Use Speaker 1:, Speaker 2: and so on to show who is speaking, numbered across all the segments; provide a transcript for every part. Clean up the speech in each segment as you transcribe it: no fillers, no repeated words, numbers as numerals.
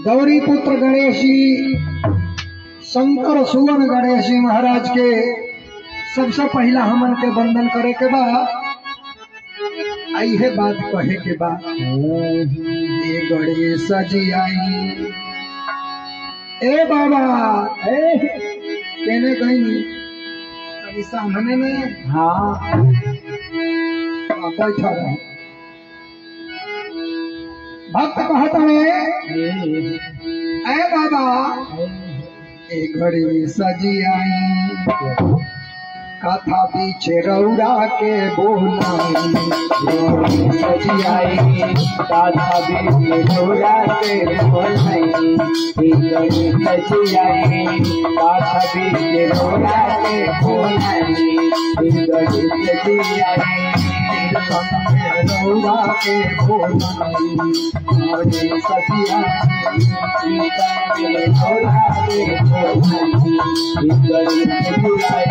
Speaker 1: गौरी पुत्र गणेशी शंकर सुवन गणेशी महाराज के सबसे पहला हमन के वंदन करे के बाद आई है बात कहे के बाद ये गणेश जी आई ए बाबा कहने कहीं अभी सामने में हाँ बैठा रहे भक्त कहता है ए बाबा ए घड़ी सजी आई कथा पीछे रौरा के बोलाई
Speaker 2: सजी आई कथा पीछे रौरा के बोलाई सजी आई कथा पीछे रौरा के बोलाई सजी आई
Speaker 1: रौरा के बोलाई
Speaker 2: सजी आई रौरा के बोलाई सजी आई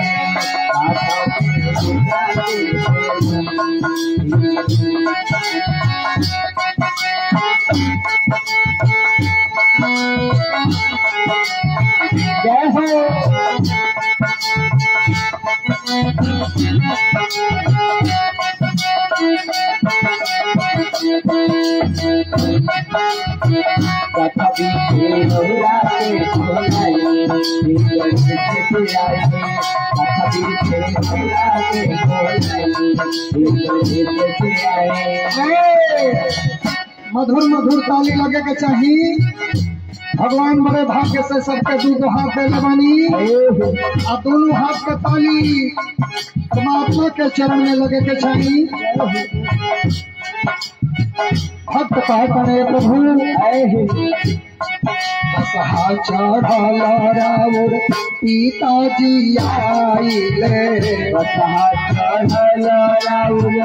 Speaker 1: जय हो
Speaker 2: कथा पीछे रौरा के बोलाई कथा पीछे रौरा के बोलाई
Speaker 1: मधुर मधुर ताली लगे के चाहिए। भगवान बड़े भाग्य से सबके दो हाथ दे बनी और दोनों हाथ के ताली परमात्मा के चरण में लगे के चाहिए। भक्त कहते प्रभु बसहा चढ़ल राउर पिताजी आइले
Speaker 2: बसहा चढ़ल राउर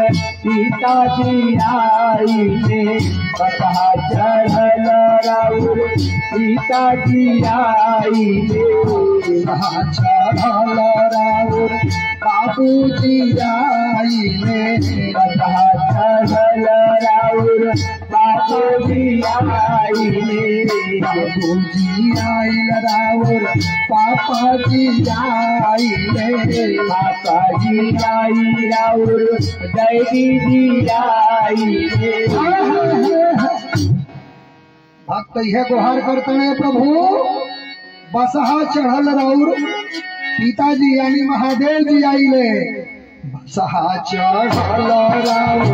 Speaker 2: पिताजी आइले बसहा चढ़ल राउर पिताजी आइले
Speaker 1: बसहा चढ़ल राउर बाबूजी आइले
Speaker 2: बसहा चढ़ल राउर बाबूजी आइले
Speaker 1: बाबूजी आइल राउर पापाजी आइले
Speaker 2: पापाजी आई राउर दीदी आइले।
Speaker 1: भक्त यह गुहार करते हैं प्रभु बसहा चढ़ल राउर पिताजी यानी महादेव जी आइले बसहा चढ़ल राउर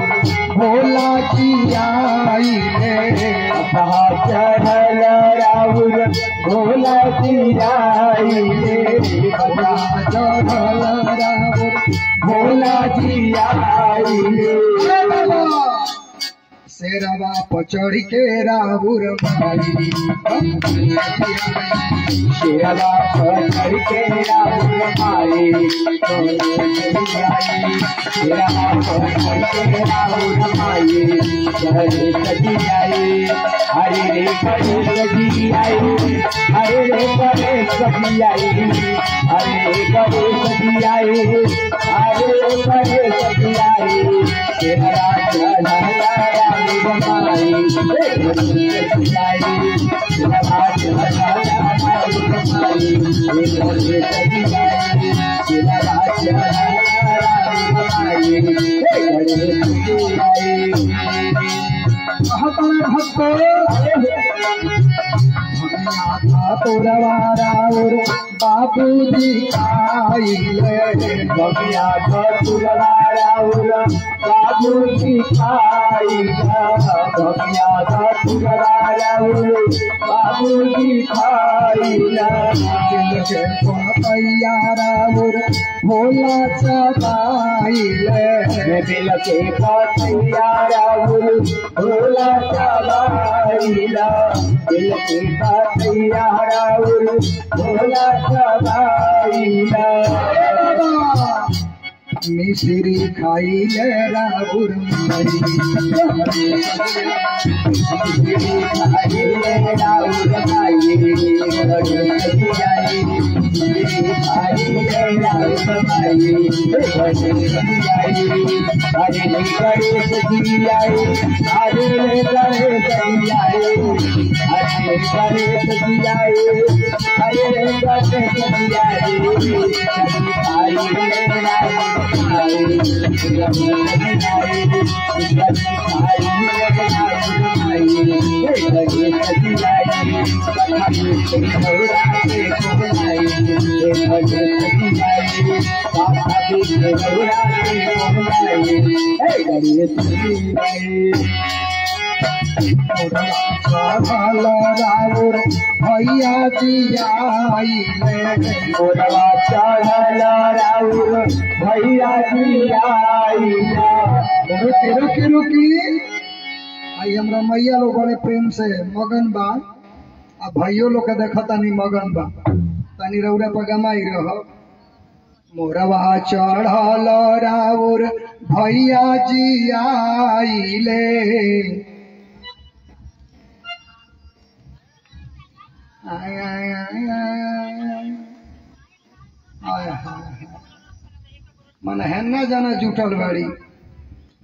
Speaker 1: भोला जी आइले
Speaker 2: बसहा चढ़ल राउर भोला जी आइले
Speaker 1: बसहा चढ़ल राउर
Speaker 2: भोला जी आइले।
Speaker 1: शेरवा पचड़ के राउर माई
Speaker 2: शेरवा पचड़ के राउर माई शेरवा पचड़ के राउर माई सजी आई हरे रे करे सजी आई हरे रे करे सजी आई हरे रे करे सजी आई हरे रे करे सजी आई शेरा चढ़ा
Speaker 1: तुरवाराउर बाबूजी आइले
Speaker 2: बगिया तुरवाराउर बाबूजी आइले बगिया तुरवाराउर बाबूजी आइले
Speaker 1: पैयाराउर भोला चबाइले
Speaker 2: दिल के पैयाराउर भोला चबाइले दिल के पैयाराउर भोला चबाइले।
Speaker 1: मिश्री खाई ले राउर राउर भैया जी आइले
Speaker 2: मोरवा चढ़ल राउर भैया जी आइले।
Speaker 1: रुकी रुकी रुकी आई हमरा मैया लोग बड़े प्रेम से मगन बा आ भाइयों लोग के देखा तनी मगन बा तनी रौरा पर गमाई रह। मोरवा चढ़ल राउर भैया जी आइले आय आय आय आय आय मन है न जाना जुटल बाड़ी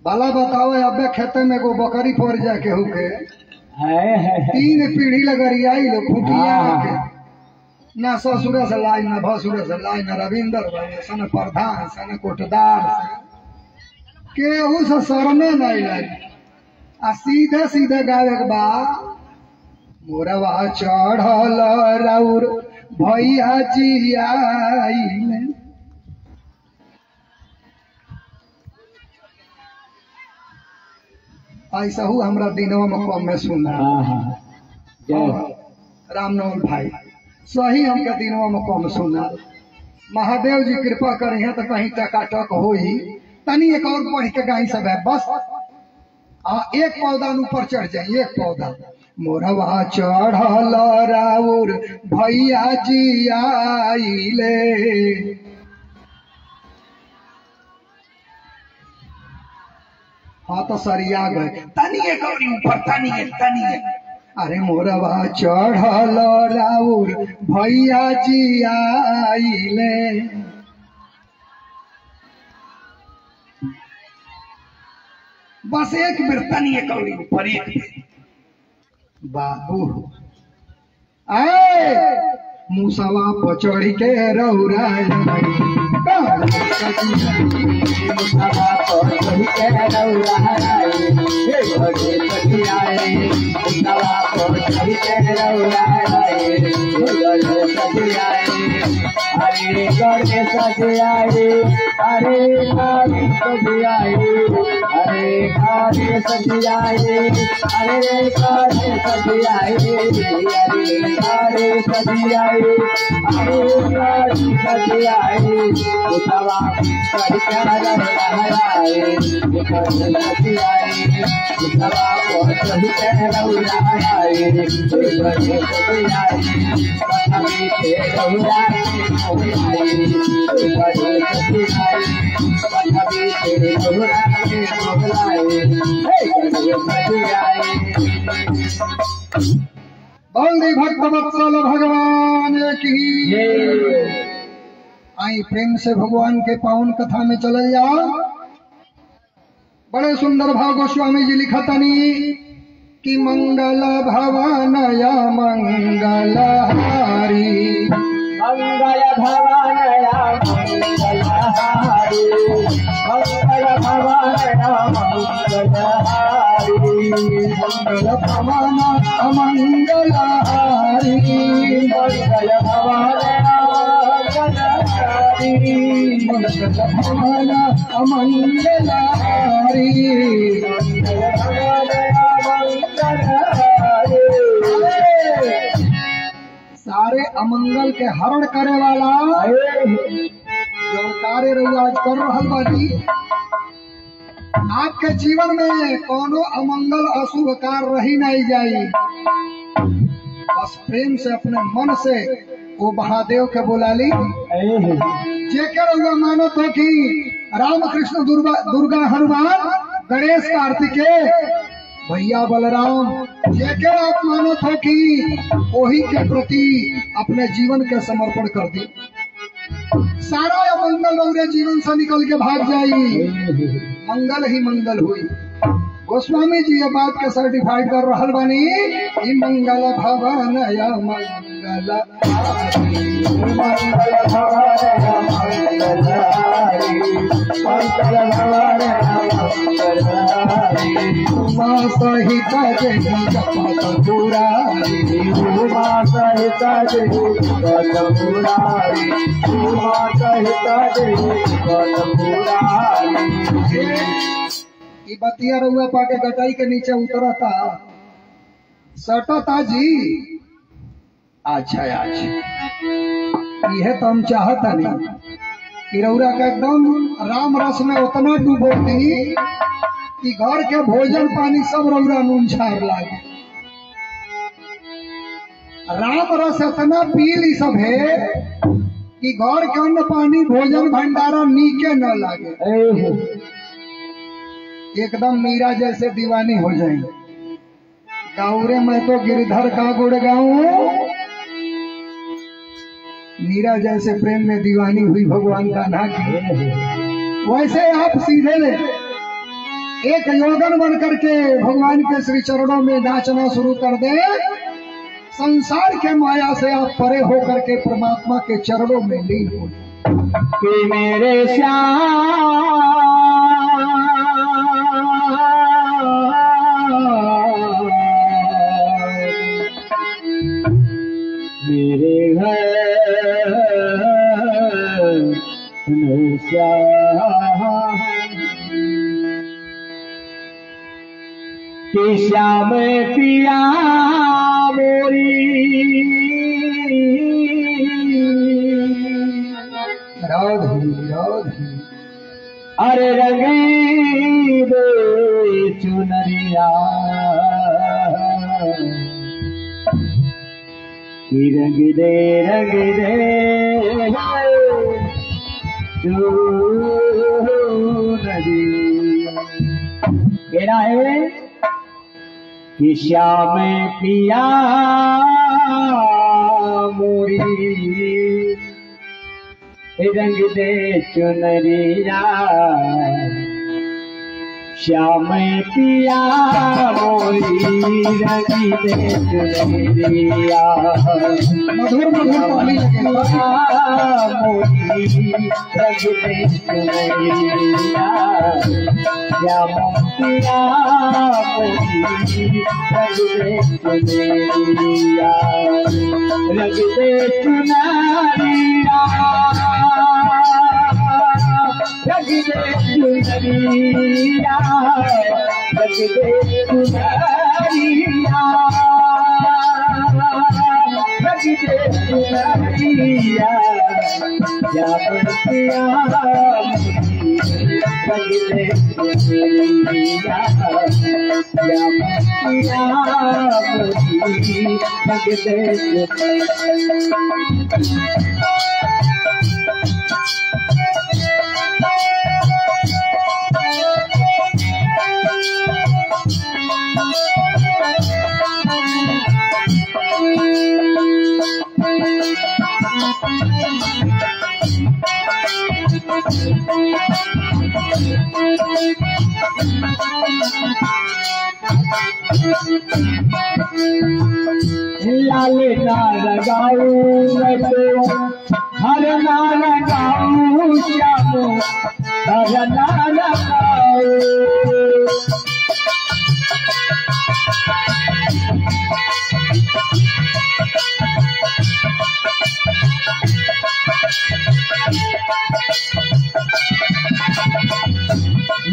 Speaker 1: बाला बताओ अबे खेते में को बकरी पड़ जा केहू के 3 पीढ़ी लगरियाई लो खुटिया के ना ससुर से लाई ना भसुर से लाई ना रविंदर भाई सन प्रधान सन कोटदार से केहू से शरमे नहीं लाई आ सीधे सीधे गावे के बा मोरवा चढ़ल राउर भैया जी आइले। ऐसा हूँ हमरा दिनवा में कम में सुना रामनवल भाई सही हमके दिनवा में कम सुना। महादेव जी कृपा करी है तो कहीं टकाटक होई तनी एक और पढ़ के गाई सब है बस एक पौधा ऊपर चढ़ जाए एक पौधा। मोरवा चढ़ल राउर भैया जी आइले हाँ तो सरिया गए तनी एक और ऊपर तनी अरे मोरवा चढ़ल राउर भैया जी आइले बस एक बेर तनी एक और ऊपर एक बाबू आए मुसवा पचड़ी के रौरा
Speaker 2: अरे गणेश सजाए अरे गणेश सजाए अरे गणेश सजाए अरे गणेश सजाए अरे गणेश सजाए अरे गणेश सजाए उतवा करके लहराए गणेश सजाए उतवा करके लहराए गणेश सजाए
Speaker 1: बल्दी भक्त वत्सल भगवान की आई प्रेम से भगवान के पावन कथा में चल जाओ। बड़े सुंदर भाव गोस्वामी जी लिखतनी कि मंगल भवनया मंगलहारी
Speaker 2: मंगल भवानया मंगलहारी मंगल भवानया मंगलहारी
Speaker 1: मंगल भवन अमंगलहारी
Speaker 2: मंगल भवानया मंगलहारी
Speaker 1: मंगल भवन अमंगलहारी
Speaker 2: मंगल भवानया मंगलहारी।
Speaker 1: सारे अमंगल के हरण करे वाला जो कार्य आज कर रहा बानी आपके जीवन में कोनो अमंगल अशुभ कार्य रही नहीं जाई। बस प्रेम से अपने मन से वो महादेव के बुला ली जेकर हुआ मानो तो कि राम कृष्ण दुर्गा हनुमान गणेश कार्तिकेय भैया बलराम जेके आप मानत हो कि वही के प्रति अपने जीवन के समर्पण कर दी, सारा मंगल रौरे जीवन से निकल के भाग जाई, मंगल ही मंगल हुई। गोस्वामी जी ये बात के सर्टिफाइड कर रहल बानी, ई मंगल भवन या मंगल उमा सहित जपत पुरारी,
Speaker 2: उमा सहित जपत पुरारी, उमा सहित जपत पुरारी।
Speaker 1: ई बतिया रउआ पाके गटाई के नीचे उतरता सटता जी। अच्छा यह तो हम चाहता नहीं कि रउरा का एकदम राम रस में उतना डूबोती कि घर के भोजन पानी सब रउरा नून छार लागे। राम रस इतना पी ली सब है कि घर के अन्न पानी भोजन भंडारा नीके न लागे, एकदम मीरा जैसे दीवानी हो जाएंगे। गाँवरे में तो गिरधर का गुड़ गाऊं, मीरा जैसे प्रेम में दीवानी हुई भगवान का ना की। वैसे आप सीधे एक योगन बन करके भगवान के श्री चरणों में नाचना शुरू कर दे, संसार के माया से आप परे होकर के परमात्मा के चरणों में लीन हो
Speaker 2: कि मेरे श्याम मेरे घर कि श्याम पिया मोरी
Speaker 1: राधे
Speaker 2: अरे रंगी दे चुनरिया कि रंग दे केड़ा है कि श्याम पिया मोरी रंग दे चुनरिया श्याम पिया मोरी रंग दे चुनरिया
Speaker 1: मधुर मधुर पानी
Speaker 2: मोरी रंग दे चुनरिया श्याम पिया मोरी रंग दे चुनरिया रंग दे चुनरिया रंग दे चुनरिया रंग दे चुनरिया रंग दे चुनरिया श्याम पिया रंग दे चुनरिया श्याम पिया रंग दे लाल ना लगाऊं मैं तो हर ना लगाऊं श्याम हर ना लगाऊं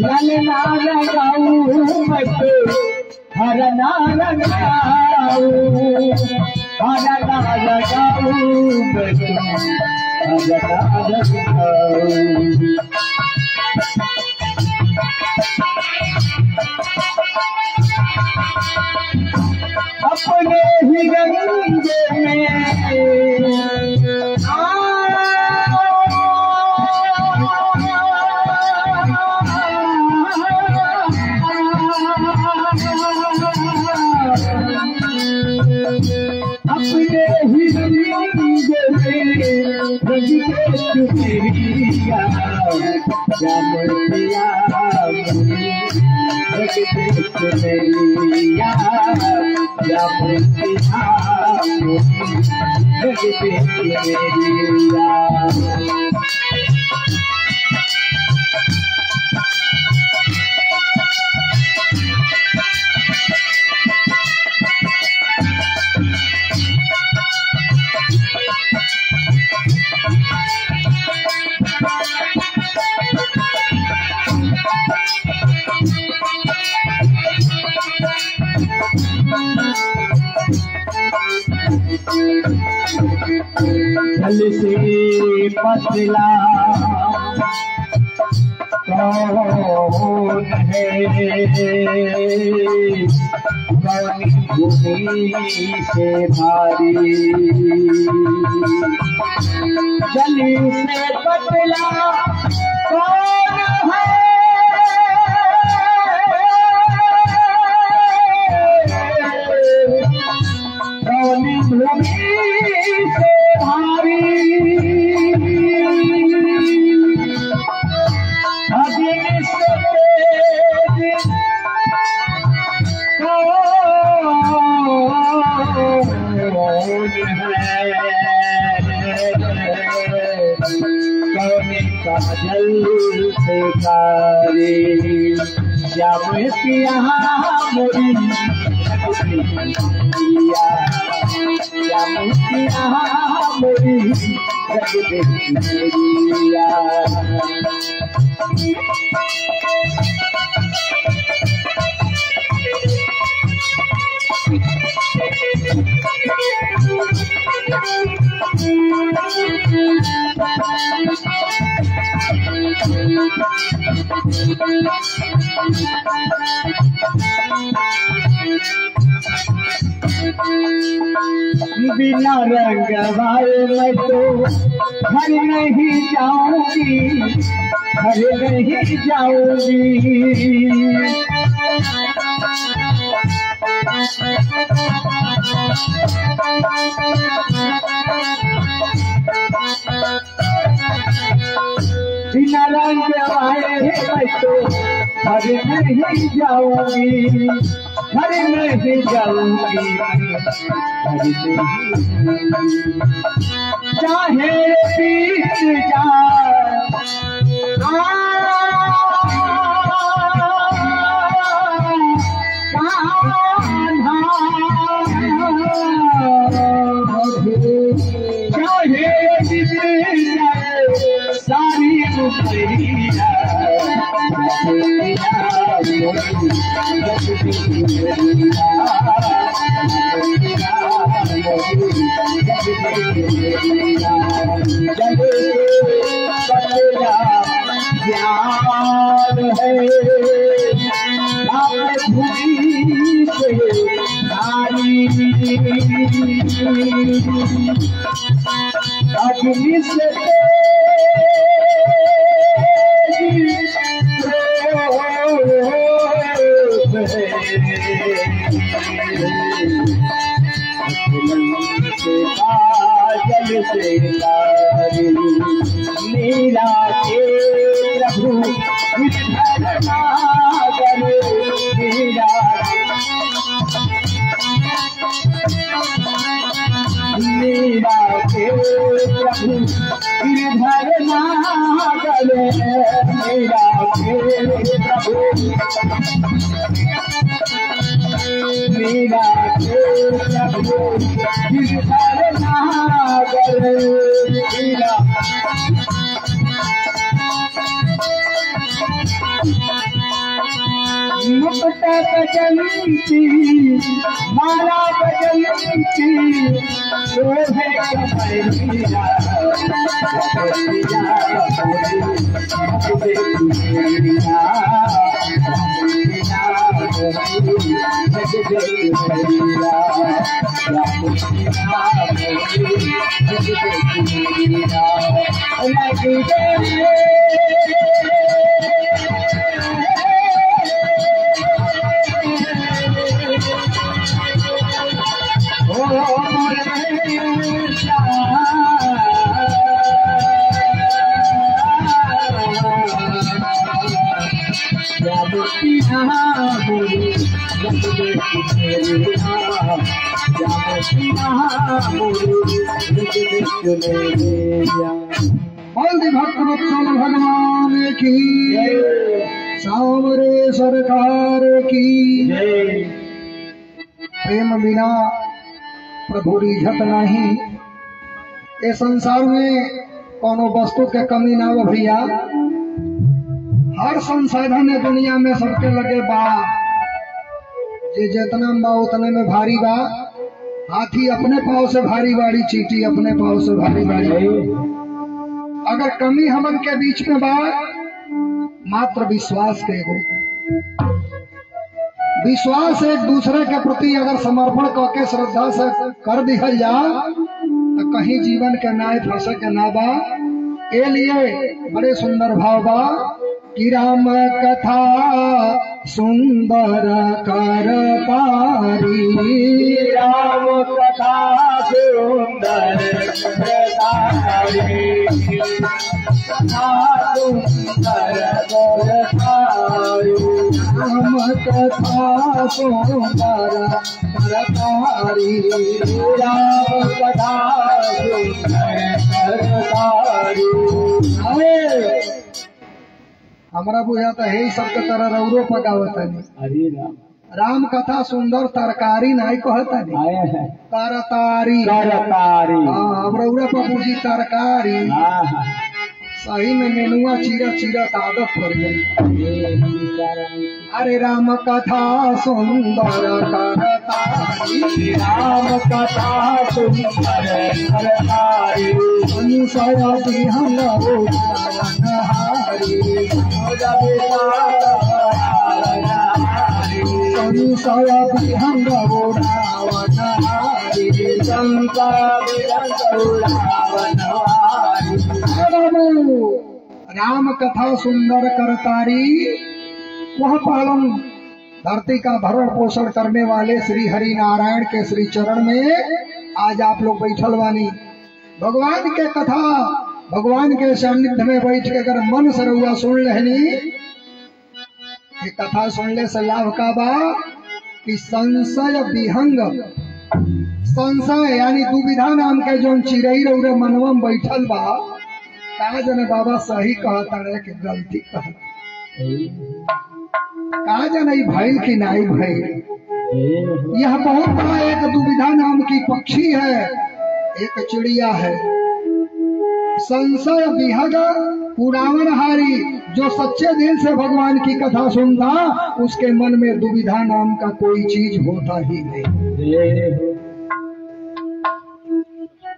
Speaker 2: लाल ना लगाऊं मैं तो हर ना लगाऊं हर ना लगाऊं मैं तो हर ना लगाऊं अपने ही गंगे में अपने ही चुनरिया चुनरिया जल से पतला कौन है कौनी भूमि से भारी जल से पतला कौन है कौनी भूमि से भारी अग्नि से तेज कौन काजल से कारी श्याम पिया मोरी श्याम पिया मोरी जगदेविया बिना रंग वाले मैं तो घर नहीं जाऊंगी घर नहीं जाऊंगी बिना रंग वाले मैं तो घर नहीं जाऊंगी घर नहीं जाऊंगी चाहे बीत चाहे सारी ज्ञान है अग्नि से जल से मीरा के प्रभु नागर मीरा मीरा के प्रभु गिरधर नागर मीरा के प्रभु मीरा के प्रभु गिरधर नागर मीरा मुकुट बजंती माला बजंती शोभे कमरिया
Speaker 1: बोल दी भक्त वत्सल भगवान की, सांवरे सरकार की। प्रेम बिना प्रभु रिझत नहीं। ये संसार में कोनो वस्तु के कमी ना हो भैया। हर संसाधन है दुनिया में सबके लगे बा। जे जितना बा उतने में भारी बा। हाथी अपने पाँव से भारी बाड़ी, चींटी अपने पाँव से भारी बाड़ी। अगर कमी हमन के बीच में बा, मात्र विश्वास के एगो विश्वास एक दूसरे के प्रति अगर समर्पण करके श्रद्धा से कर दिया जा तो कहीं जीवन के नाय फंसे के ना बा। ए लिए बड़े सुंदर भाव बा कि राम कथा सुंदर कर तारी,
Speaker 2: राम कथा सुंदर करतारी, कथा सुंदर करतारी,
Speaker 1: राम कथा सुंदर कर तारी,
Speaker 2: राम कथा सुंदर करतारी।
Speaker 1: हमरा बुझाता है सबके तरह रौरो पकावत है।
Speaker 2: हरे राम।
Speaker 1: राम कथा सुंदर तरकारी नहीं कहता नहीं,
Speaker 2: आए हैं
Speaker 1: तरकारी।
Speaker 2: करतारी।
Speaker 1: हाँ, अब रौरा बाबूजी तरकारी।
Speaker 2: हाँ हाँ।
Speaker 1: सही में मेनुआ चीरा चीरा आदत पड़ गई। अरे राम कथा सुंदर करतारी,
Speaker 2: राम कथा सुंदर करतारी,
Speaker 1: अनुसय बिहंग हारी, अनुसय बिहंग हारी, राम कथा सुंदर करतारी। वह पालन धरती का भरण पोषण करने वाले श्री हरि नारायण के श्री चरण में आज आप लोग बैठल बानी। भगवान के कथा, भगवान के सानिध्य में बैठ के अगर मन से रउआ सुन लेनी, ये कथा सुनने से लाभ का बा कि संशय विहंग, संशय यानी दुविधा नाम के जो चिड़ई रउरे मनवा में बैठल बा, कहा जने बाबा सही कहता रहे कि गलती कहता, कहा जने भइल कि नहीं भइल। यह बहुत बड़ा एक दुविधा नाम की पक्षी है, एक चिड़िया है। संशय विहग पुरावनहारी, जो सच्चे दिल से भगवान की कथा सुनता उसके मन में दुविधा नाम का कोई चीज होता ही नहीं।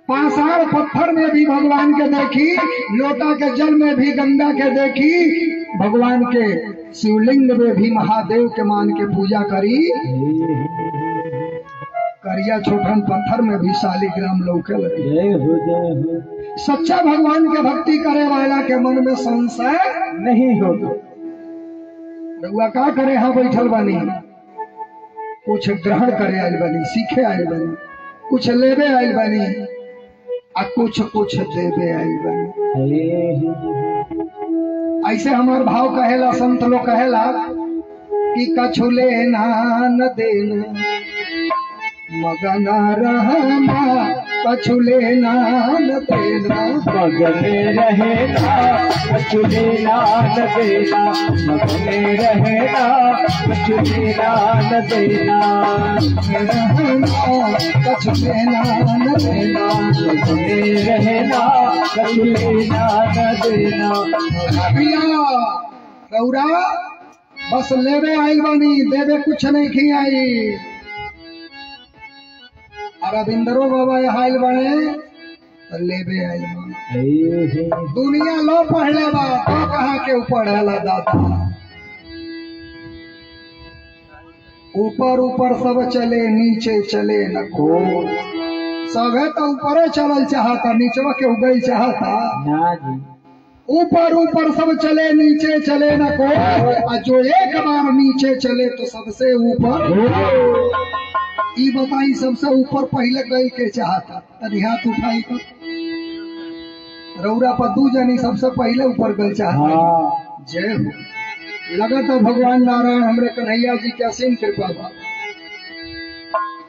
Speaker 1: पाषाण पत्थर में भी भगवान के देखी, लोटा के जल में भी गंगा के देखी, भगवान के शिवलिंग में भी महादेव के मान के पूजा करी, करिया छोटन पत्थर में भी शालिग्राम लौके लगी। सच्चा भगवान के भक्ति करे वाला के मन में संशय नहीं होता। रउआ का करे, हाँ बैठल बनी, कुछ ग्रहण करे आयल बनी, सीखे आयल बनी, कुछ लेबे आयल बनी, आ कुछ कुछ देवे आयल बनी। ऐसे हमार भाव कहेला, संत लोग कहेला कि कछु लेना न देना मगन रहना, कछु लेना न देना
Speaker 2: मगन रहना, कछु लेना न देना, मगन रहना, कछु लेना न देना,
Speaker 1: कछु लेना न देना,
Speaker 2: मगन रहना, कछु लेना न देना।
Speaker 1: रौरा बस लेवे आइल बानी, देवे कुछ नहीं खी आई। अरविंदरो बाबा आइल बने लेवे आइल बने। दुनिया लो पढ़ले बा, तो कहा के ऊपर है दादा। ऊपर ऊपर सब चले, नीचे चले न कोई। सबे तो ऊपर चलल चाहता, नीचवा के उगल चाहता। ऊपर ऊपर सब चले, नीचे चले न कोई। और जो एक बार नीचे चले तो सबसे ऊपर। ई बताई सबसे ऊपर पहले गई के चाहता, तनी हाथ उठाई तो रौरा पर दू जनी सबसे पहले ऊपर गई चाहता। जय हो। लगा तो भगवान नारायण हमरे कन्हैया जी के असीम कृपा बा।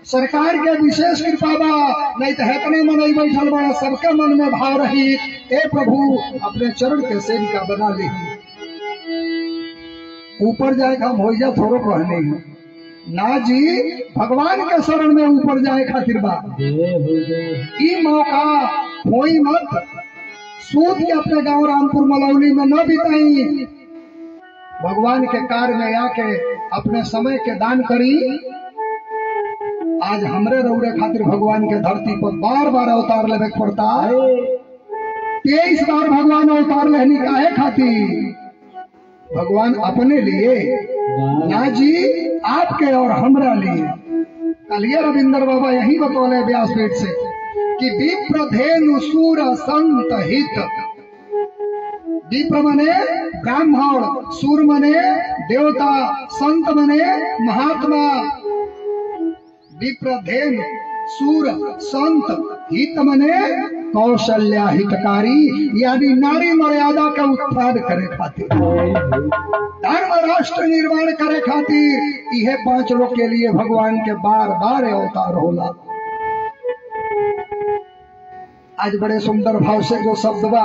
Speaker 1: सरकार के विशेष कृपा बा, नहीं तो हेतने मन ही बैठल बा, सबके मन में भाव रही ए प्रभु अपने चरण के सेविका बना ली। ऊपर जाए हम हो जा थोड़ो कहने हैं ना जी, भगवान के शरण में ऊपर जाए खातिर बा। ई मौका कोई मत सूद के अपने गांव रामपुर मलौली में न बिताई, भगवान के कार्य में आके अपने समय के दान करी। आज हमरे रौरे खातिर भगवान के धरती पर बार बार अवतार लेवे पड़ता है। 23 बार भगवान अवतार लेनी काहे खातिर? भगवान अपने लिए ना जी, आपके और हमरा लिए। कलिया रविंदर बाबा यही बतौले व्यासपीठ से कि विप्रधेनु सूर संत हित। विप्र मने ब्राह्मण, सूर मने देवता, संत मने महात्मा। विप्रधेनु सूर संत हित मने कौशल्या हितकारी, यानी नारी मर्यादा का उत्थान करे खातिर, धर्म राष्ट्र निर्माण करे खातिर यह 5 लोग के लिए भगवान के बार बार अवतार होला। आज बड़े सुंदर भाव से जो शब्द बा,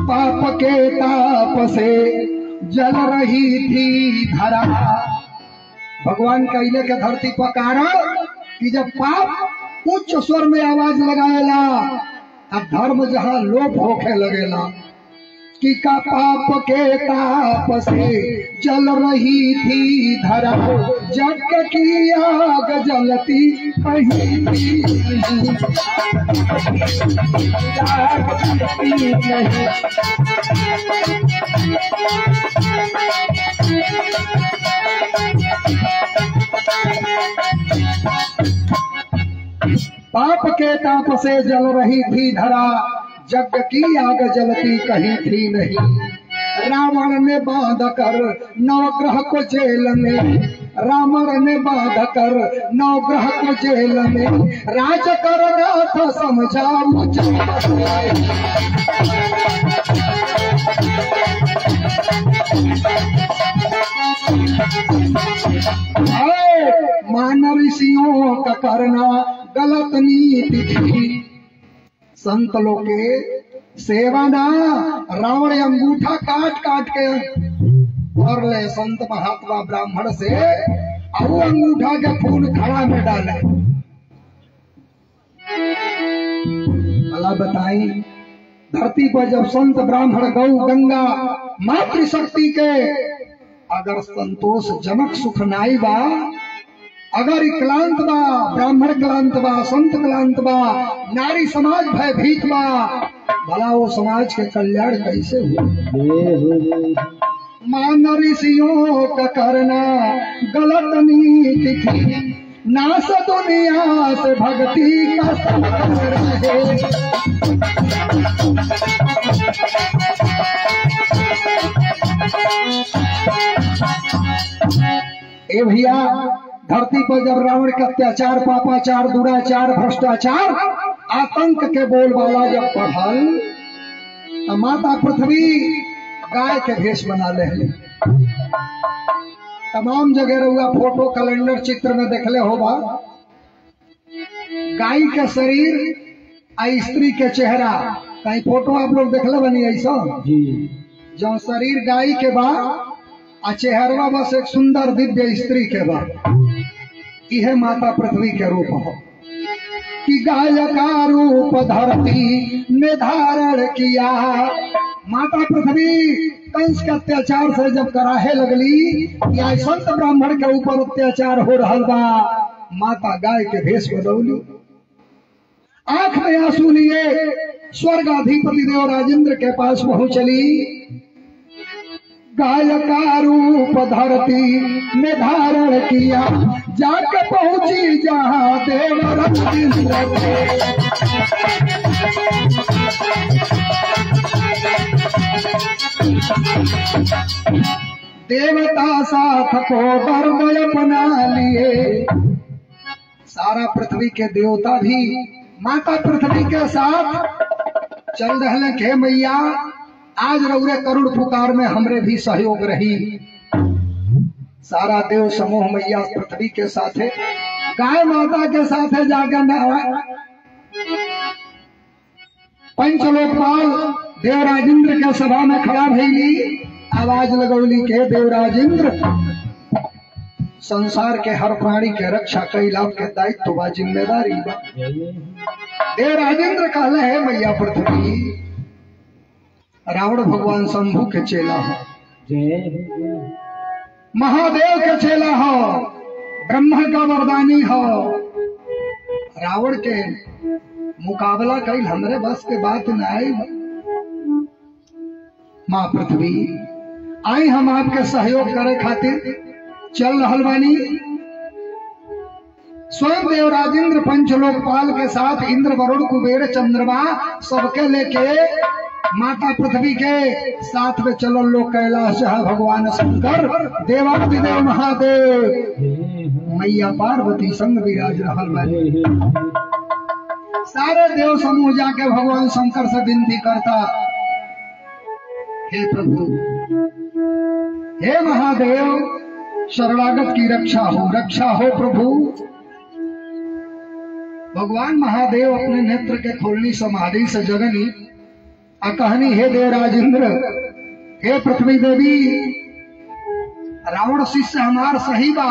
Speaker 1: पाप के ताप से जल रही थी धरा। भगवान कहले के धरती पर कारण कि जब पाप उच्च स्वर में आवाज लगाएला, अब धर्म जहां लोप होके लगेला। कि का पाप के ताप से जल रही थी धरा, जग की आग जलती कहीं भी नहीं। पाप के ताप से जल रही थी धरा, जग की आग जलती कहीं थी नहीं। रावण ने बांध कर नवग्रह को जेल में, रावण ने बांध कर नवग्रह को जेल में, राज कर रहा था समझाऊ। मान ऋषियों का करना गलत नीति थी, संत लोग के सेवा ना। रावण अंगूठा काट काट के और ले संत महात्मा ब्राह्मण से, और अंगूठा के फूल खड़ा में डाले। भला बताई, धरती पर जब संत ब्राह्मण गौ गंगा मातृशक्ति के अगर संतोषजनक सुख नाई बा, अगर क्लांत बा, ब्राह्मण क्लांत बा, संत क्लांत बा, नारी समाज भयभीत बा, भला वो समाज के कल्याण कैसे हुए? मान ऋषियों का करना गलत नीति थी, नाश दुनिया से भक्ति का संग रहे। ए भैया, धरती पर जब रावण के अत्याचार, पापाचार, दुराचार, भ्रष्टाचार, आतंक के बोलबाला जब पढ़ल, तो माता पृथ्वी गाय के भेष बना ले। तमाम जगह रहुआ फोटो कैलेंडर चित्र में देखले होगा, गाय के शरीर आ स्त्री के चेहरा। कहीं फोटो आप लोग देखले बनी ऐसा जी, जो शरीर गाय के बा आ चेहरवा बस एक सुंदर दिव्य स्त्री के बा। यह माता पृथ्वी के रूप हो कि गाय का रूप धरती ने धारण किया। माता पृथ्वी कंस के अत्याचार से जब कराहे लगली, या संत ब्राह्मण के ऊपर अत्याचार हो रहा बा, माता गाय के भेष बदौली, आंख में आंसू लिए स्वर्गाधिपति देव राजेंद्र के पास पहुंचली। गाय का रूप धरती में धारण किया, जाके पहुंची जहां देव राजेंद्र देवता साथ को बरमय बना लिए। सारा पृथ्वी के देवता भी माता पृथ्वी के साथ चल रहे के मैया, आज रौरे करुण पुकार में हमरे भी सहयोग रही। सारा देव समूह मैया पृथ्वी के साथ गाय माता के साथ जाकर पंचलोकपाल देवराजेंद्र के सभा में खड़ा भइली, आवाज लगौली के देवराजेंद्र संसार के हर प्राणी के रक्षा कैला के दायित्व बा, जिम्मेदारी बा। देवराजेंद्र कहले है मैया पृथ्वी रावण भगवान शंभु के चेला हो, महादेव के चेला हो, ब्रह्मा का वरदानी हो, रावण के मुकाबला कैल हमरे बस के बात न आई। माँ पृथ्वी आई हम आपके सहयोग करे खातिर चल रहल बानी। स्वयं देवराजेंद्र पंचलोकपाल के साथ इंद्र वरुण कुबेर चंद्रमा सबके लेके माता पृथ्वी के साथ में चलल लोग कैलाश भगवान शंकर देवादिदेव महादेव मैया पार्वती संग विराज रहल बानी। सारे देव समूह जाके भगवान शंकर से विनती करता, हे प्रभु, हे महादेव, शरणागत की रक्षा हो प्रभु। भगवान महादेव अपने नेत्र के खोलनी समाधि से जगनी आ कहनी, हे देवराजेंद्र, हे पृथ्वी देवी, रावण शिष्य हमार सही बा।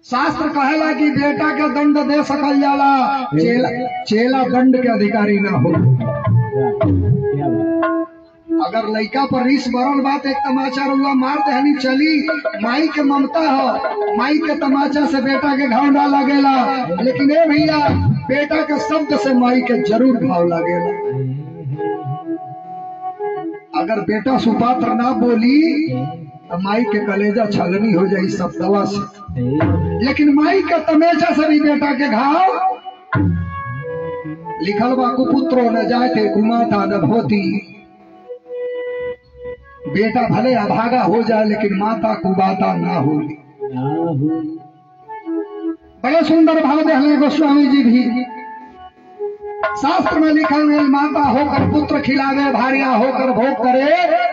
Speaker 1: शास्त्र कहेला कि बेटा के दंड दे सकल जाला, चेला दंड के अधिकारी ना हो। अगर लड़का पर रिस भरल बात एक तमाचा रुआ मार दहनी चली, माई के ममता हो, माई के तमाचा से बेटा के घाव ना लगेला, लेकिन ए भैया बेटा के शब्द से माई के जरूर घाव लगेला। अगर बेटा सुपात्र ना बोली तो माई के कलेजा छलनी हो जाई सब दवा से, लेकिन माई के तमेचा से भी बेटा के घाव लिखल बा, कुपुत्रो न जाते कुमाता न भोती। बेटा भले अभागा हो जाए लेकिन माता कुबाता ना हो। बड़े सुंदर भाव देहले गोस्वामी जी भी। शास्त्र में लिखल है, माता होकर पुत्र खिलावे, भार्या होकर भोग करे,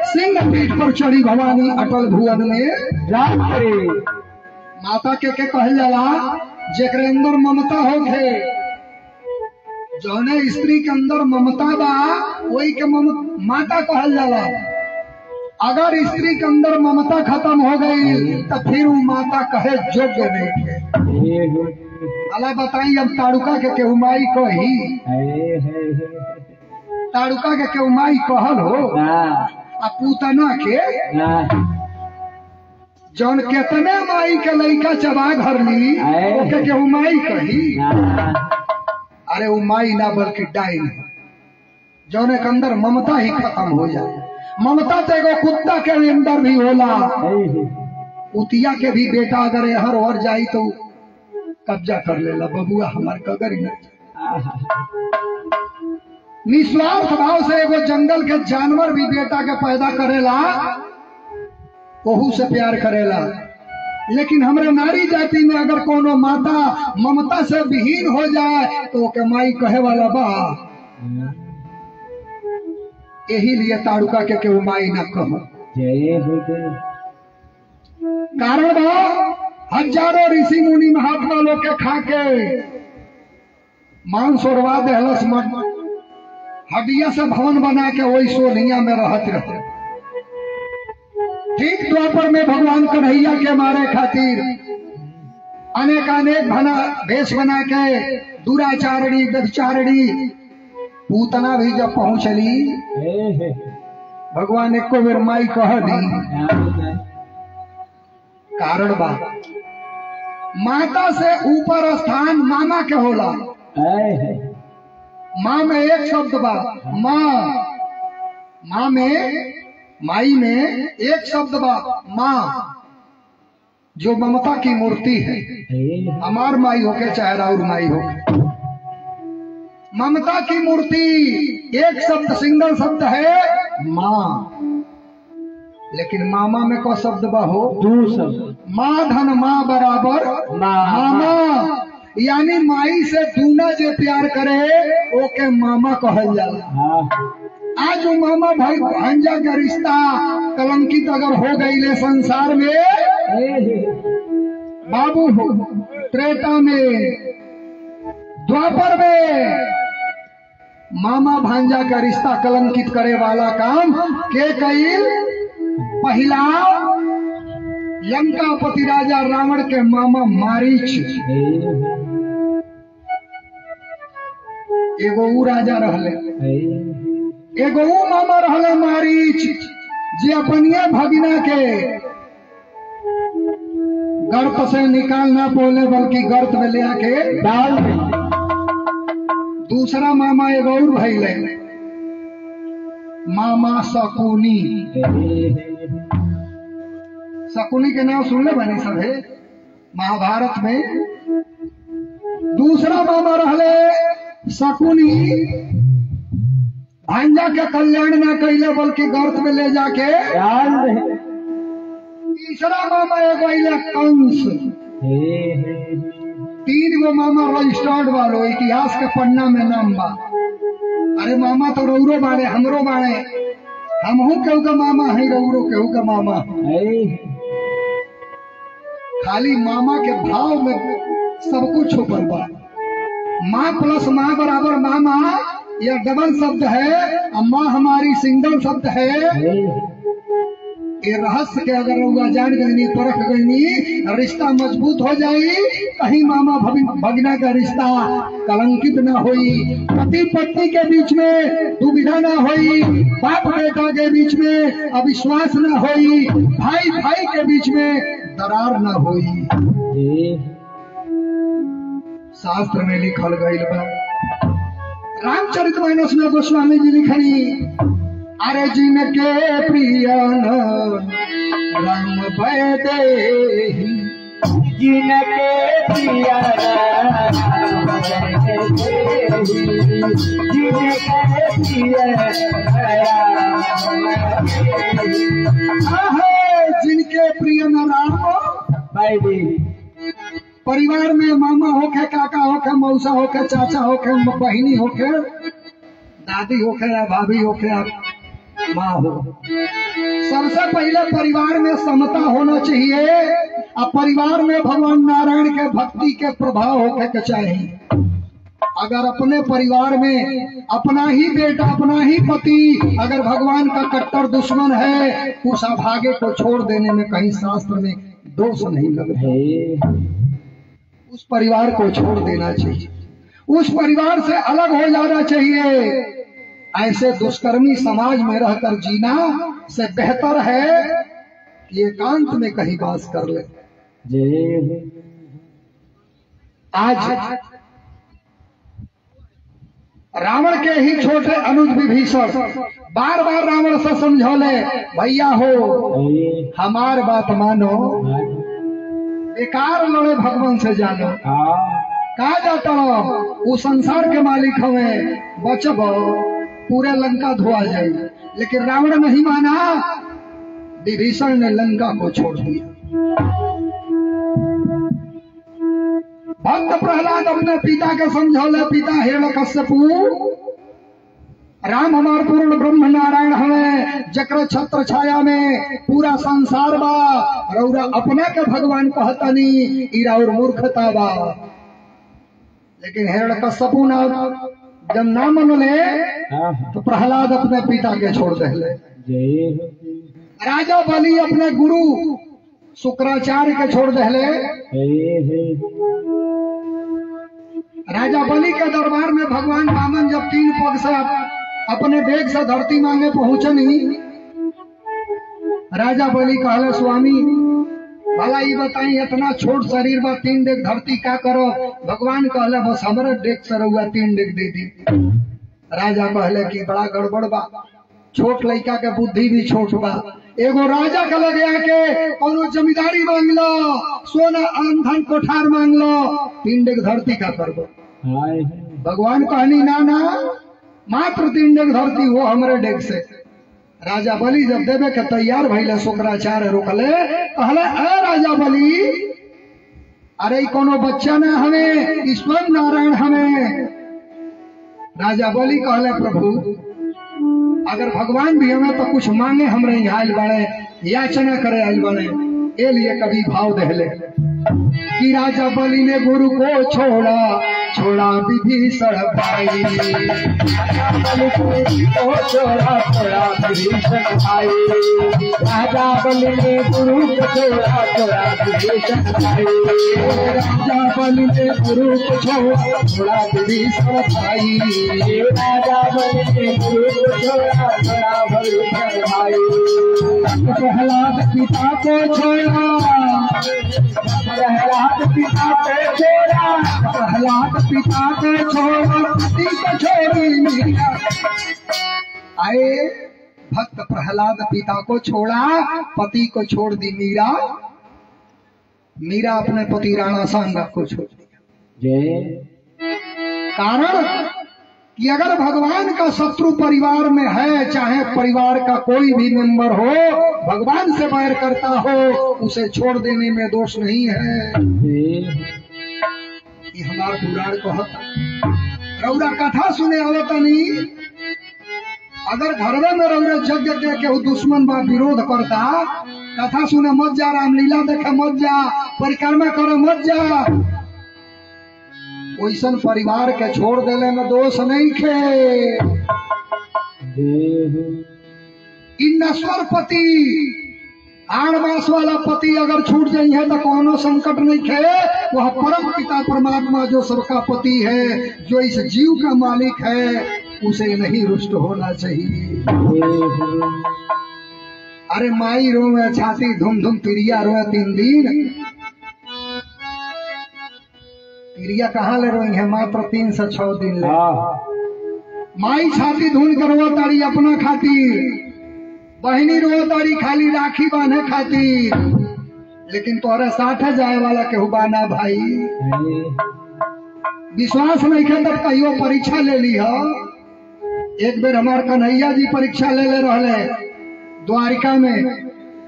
Speaker 1: सिंह पीठ पर चढ़ी भवानी अटल भुवन में राज करे। माता के कहल जाला जेकरे अंदर ममता होखे, जौने स्त्री के अंदर ममता बा वही के माता कहल जाला। अगर स्त्री के अंदर ममता खत्म हो गई तो फिर वो माता कहे योग्य नहीं थे। अला बताई, अब ताड़ुका के केहू माई कही, ताड़ुका के केहू माई कहल हो, आ पूतना के जौन केतने माई के लइका चबा घरली ओके केहू माई कही। अरे वो माई ना बल्कि डाइन, जौने के अंदर ममता ही खत्म हो जाए। ममता तो एगो कुत्ता के अंदर भी होला। उतिया के भी बेटा अगर हर और जाई तो कब्जा कर लेला, बबुआ हमार कगर न। निस्वार्थ भाव से एगो जंगल के जानवर भी बेटा के पैदा करेला, ओहू से प्यार करेला। लेकिन हमरे नारी जाति में अगर कोनो माता ममता से विहीन हो जाए तो ओके माई कहे वाला बा। यही लिए ताड़ुका के केहू माई न कहो। कारण बा हजारों ऋषि मुनि महात्मा लोग के खा के मांस ओरवा देहलस, हड्डिया से भवन बना के वही सोनिया में रहत रहे। ठीक द्वापर में भगवान कन्हैया के मारे खातिर अनेक भेष बना के दुराचारणी व्यभिचारिणी पूतना भी जब पहुंचली, भगवान एको बेर माई कह दी। कारण बा माता से ऊपर स्थान मामा के होला। माँ में एक शब्द बा, माँ। माँ में, माई में एक शब्द बा, माँ, जो ममता की मूर्ति है। हमार माई होके चाहे राउर माई होके, ममता की मूर्ति एक शब्द, सिंगल शब्द है माँ। लेकिन मामा में को शब्द बा हो दो शब्द, माँ धन माँ बराबर मामा। यानी माई से दूना जे प्यार करे ओके मामा कहल जाला। आज वो मामा भाई भांजा का रिश्ता कलंकित अगर हो गई ले संसार में, बाबू हो त्रेता में, द्वापर में मामा भांजा का रिश्ता कलंकित करे वाला काम के कईल? पहला लंकापति राजा रावण के मामा मारीच, एगो ऊ राजा रहले, एगो ऊ मामा रहले मारीच, जे अपनिया भगिना के गर्त से निकाल ना पोले बल्कि गर्त में ले आके डाल दे। दूसरा मामा एगो और भइले, मामा शकुनी। शकुनी के नाम सुनले बने सभे महाभारत में। दूसरा मामा रहले शकुनी, भांजा के कल्याण ना कैले बल्कि गर्त में ले जाके डाल दे। तीसरा मामा एगो अइले कंस। तीन गो मामा रजिस्टर्ड वालो इतिहास के पन्ना में नाम बा। अरे मामा तो रौरो बाड़े, हमरो बाड़े, हमहू केहू का मामा है, रौरो केहू का मामा है। खाली मामा के भाव में सब कुछ छुपल बा। माँ प्लस माँ बराबर मामा, यह डबल शब्द है, और माँ हमारी सिंगल शब्द है। ये रहस्य के अगर रउआ जान गईनी, परख गईनी, रिश्ता मजबूत हो जाई। कहीं मामा भगिना का रिश्ता कलंकित ना होई, पति पत्नी के बीच में दुविधा ना होई, बाप बेटा के बीच में अविश्वास ना होई, भाई भाई के बीच में दरार ना होई। शास्त्र में लिखल गईल बा। रामचरितमानस में गोस्वामी जी लिखनी, अरे जिनके प्रिय राम वैदेही,
Speaker 2: जिनके प्रिय राम वैदेही, जिनके प्रिय राम,
Speaker 1: जिनके प्रिय राम
Speaker 2: वैदेही।
Speaker 1: परिवार में मामा होके, काका होके, मौसा होके, चाचा होके, बहिनी होके, दादी होके या भाभी होके, आप माँ हो। सबसे पहले परिवार में समता होना चाहिए, और परिवार में भगवान नारायण के भक्ति के प्रभाव होके के चाहिए। अगर अपने परिवार में अपना ही बेटा, अपना ही पति अगर भगवान का कट्टर दुश्मन है, उस अभागे को छोड़ देने में कहीं शास्त्र में दोष नहीं लग है। उस परिवार को छोड़ देना चाहिए, उस परिवार से अलग हो जाना चाहिए। ऐसे दुष्कर्मी समाज में रहकर जीना से बेहतर है कि एकांत में कहीं वास कर ले। आज रावण के ही छोटे अनुज विभीषण बार बार रावण से समझौले, भैया हो हमार बात मानो, बेकार लड़े भगवान से जानो। कहा जाता हो वो संसार के मालिक हमें, बचबो पूरे लंका धोआ जाए। लेकिन रावण नहीं माना, विभीषण ने लंका को छोड़ दिया। भक्त प्रहलाद अपने पिता के समझौले, पिता हिरण्यकश्यपु, राम हमार पूर्ण ब्रह्म नारायण हमें, जक्र छत्र छाया में पूरा संसार बा, रौरा अपना के भगवान कहतनी, इरा और मूर्खता बा। लेकिन हिरण्यकश्यपु ना जब ना मनले तो प्रहलाद अपने पिता के छोड़ दे। राजा बलि अपने गुरु शुक्राचार्य के छोड़ दे। राजा बलि के दरबार में भगवान वामन जब 3 पग से अपने बेग से धरती मांगे पहुंचनी, राजा बलि कहले, स्वामी भला ये बताई इतना छोट शरीर बा, 3 डेग धरती का करो? भगवान कहले, बस हमारे डेग से रहुआ 3 डेग दे दी। राजा कहले कि बड़ा गड़बड़ बा, छोट लड़का के बुद्धि भी छोट बा। एगो राजा के लगे आके कोनो जमींदारी मांग लो, सोना धन कोठार मांग लो, 3 डेग धरती का करबो। भगवान कहनी ना ना, मात्र 3 डेग धरती हो हमरे डेग से। राजा बलि जब देवे के तैयार भइले, शुक्राचार्य रोकले, कहले, अरे राजा बलि, अरे कोनो बच्चा ना हमें, स्वयं नारायण हमें। राजा बलि कहले, प्रभु अगर भगवान भी हमें तो कुछ मांगे, हमरे यहाँ आयल बड़े, याचना करे आयल बड़े, ए लिए कभी भाव दहले। कि राजा बलि ने गुरु को छोड़ा छोड़ा विभीषण भाई।
Speaker 2: राजा बलि को छोड़ा छोड़ा विभीषण भाई। राजा बलि ने गुरु को छोड़ा छोड़ा विभीषण भाई।
Speaker 1: राजा बलि ने गुरु को छोड़ा छोड़ा विभीषण भाई।
Speaker 2: राजा बलि ने गुरु को छोड़ा छोड़ा विभीषण भाई।
Speaker 1: प्रहलाद पिता को छोड़ा
Speaker 2: प्रहलाद पिता को छोड़ा
Speaker 1: प्रहलाद पिता को छोड़ा पति को छोड़ी मीरा। आए भक्त प्रहलाद पिता को छोड़ा पति को छोड़ दी मीरा। मीरा अपने पति राणा सांगा को छोड़ दिया। कारण कि अगर भगवान का शत्रु परिवार में है, चाहे परिवार का कोई भी मेंबर हो, भगवान से बैर करता हो, उसे छोड़ देने में दोष नहीं है। ये हमारा पुराण कहता। रौरा कथा सुने आवता नहीं। अगर घरवे में रौरा यज्ञ के केहू दुश्मन बा विरोध करता, कथा सुने मत जा, रामलीला देखे मत जा, परिक्रमा करे मत जा। वैसन परिवार के छोड़ देने में दोष नहीं खे। नश्वर पति आड़वास वाला पति अगर छूट जाई है तो कोनो संकट नहीं खे। वह परम पिता परमात्मा जो सबका पति है, जो इस जीव का मालिक है, उसे नहीं रुष्ट होना चाहिए। अरे माई रोए छाती धुम धुम पिरिया रोए 3 दिन। पिरिया कहाँ ले रोई है? मात्र 3 से 6 दिन ले। माई छाती धुन कर रो तारी अपना खातिर, बहनी रो तारी खाली राखी बांधे खातिर। लेकिन तोहरे साथ जाए वाला केहू बाना भाई। विश्वास नहीं खे तब कहियो परीक्षा ले ली हो। एक बेर हमार कन्हैया जी परीक्षा ले रहले द्वारिका में।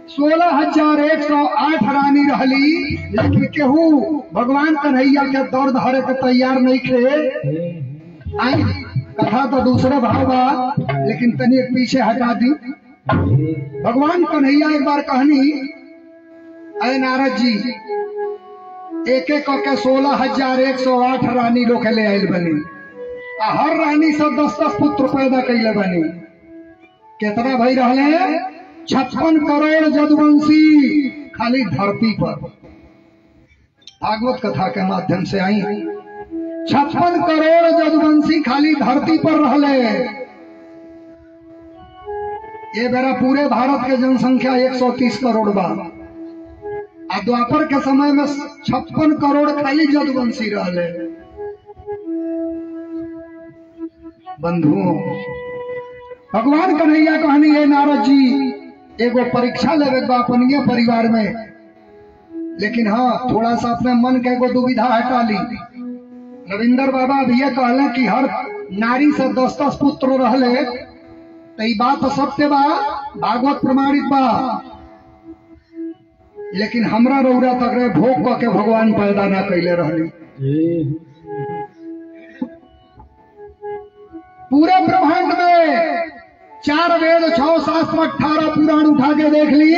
Speaker 1: 16,108 रानी रहली, लेकिन केहू भगवान कन्हैया के दर्द हरे के तैयार नहीं थे। आई कथा तो दूसरे भाव बा, लेकिन तनी एक पीछे हटा दी। भगवान कन्हैया एक बार कहनी, अरे नारद जी एक एक के 16,108 रानी लोग ले आयल बनी। हर रानी से 10-10 पुत्र पैदा कैले बनी। कितना भाई रहले? 56 करोड़ जदुवंशी खाली धरती पर। भागवत कथा के माध्यम से आई। 56 करोड़ जदुवंशी खाली धरती पर रहले। ये बेरा पूरे भारत के जनसंख्या 130 करोड़ बा। द्वापर के समय में 56 करोड़ खाली जदुवंशी रहले। बंधुओं, भगवान कन्हैया कहनी है नारद जी एगो परीक्षा लेवे अपने परिवार में, लेकिन हाँ थोड़ा सा अपने मन के एगो दुविधा हटा ली। रविंदर बाबा भी ये कहले कि हर नारी से 10-10 पुत्र रहले, तो ये बात तो सत्य बा, भागवत प्रमाणित बा। लेकिन हमरा रौरा तक रे भोग के भगवान पैदा ना कैले रहली। पूरे ब्रह्मांड में 4 वेद 6 शास्त्र 18 पुराण उठा के देख ली।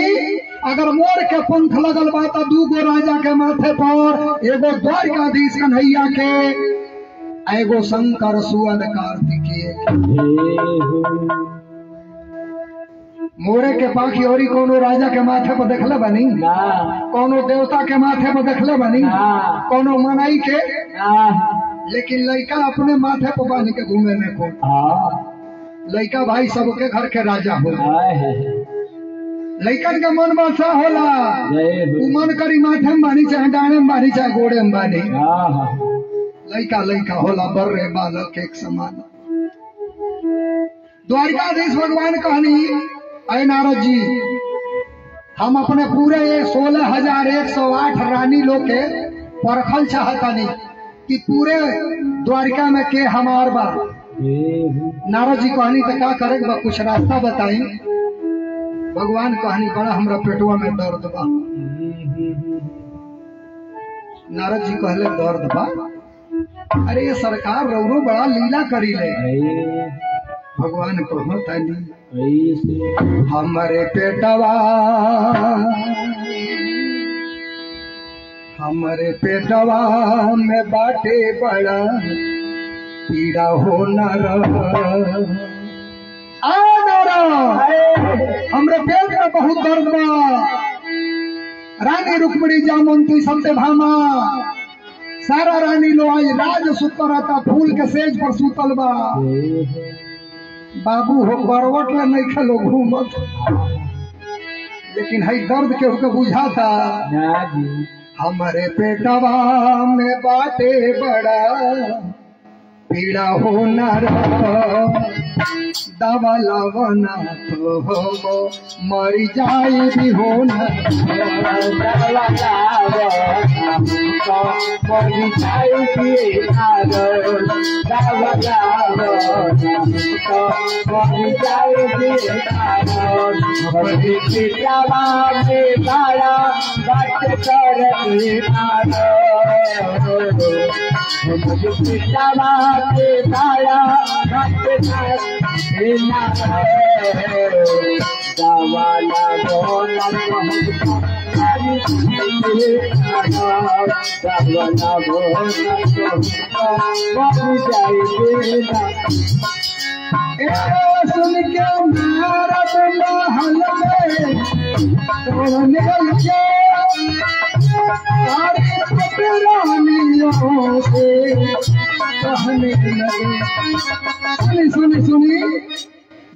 Speaker 1: अगर मोर के पंख लगल बा तो 2 गो राजा के माथे पर, एगो द्वारिकाधीश कन्हैया के, एगो शंकर सुवन कार्तिकेय। मोरे के पाखी और कोनो राजा के माथे पर देखले बनी? कोनो देवता के माथे पर देखले बनी? कोनो मनाई के? लेकिन लड़का अपने माथे पर बांध के घूमे ने को। लड़का भाई सबके घर के राजा हो। लड़कन का मन बासा होला, मन करी माथे में बानी, चाहे डाने में बानी, चाहे गोड़े में बानी। लड़का लड़का होला, बर्रे बालक एक समान। द्वारिकाधीश भगवान कहनी, अय नारद जी हम अपने पूरे 16,108 रानी लोग के परखल चाहतानी कि पूरे द्वारिका में के हमार बा। नारद जी कहनी तो क्या करे बा, कुछ रास्ता बताई। भगवान कहनी बड़ा हमरा पेटवा में दर्द बा। नारद जी कहले दर्द बा? अरे ये सरकार रौरो बड़ा लीला करी ले। भगवान कहतानी हमारे पेटवा हमारे पेटवा में बाटे बड़ा पीड़ा हो न हमरे पेट में बहुत दर्द बा। रानी रुक्मणी जामंती सत्यभामा सारा रानी लो आज राज सुतर रहता फूल के सेज पर सुतल बा। बाबू हो करवट में नहीं खेलो घूमत, लेकिन है दर्द के होकर बुझा था। हमारे पेटवा में बाटे बड़ा पीड़ा हो न दवा लावना तो मर जाए भी हो न दवा लावना तो मर जाए भी दवा लावना तो मर जाए भी पितावा में बाड़ा बात कर पितावा के बाड़ा सुन के मारा हल सुनी सुनी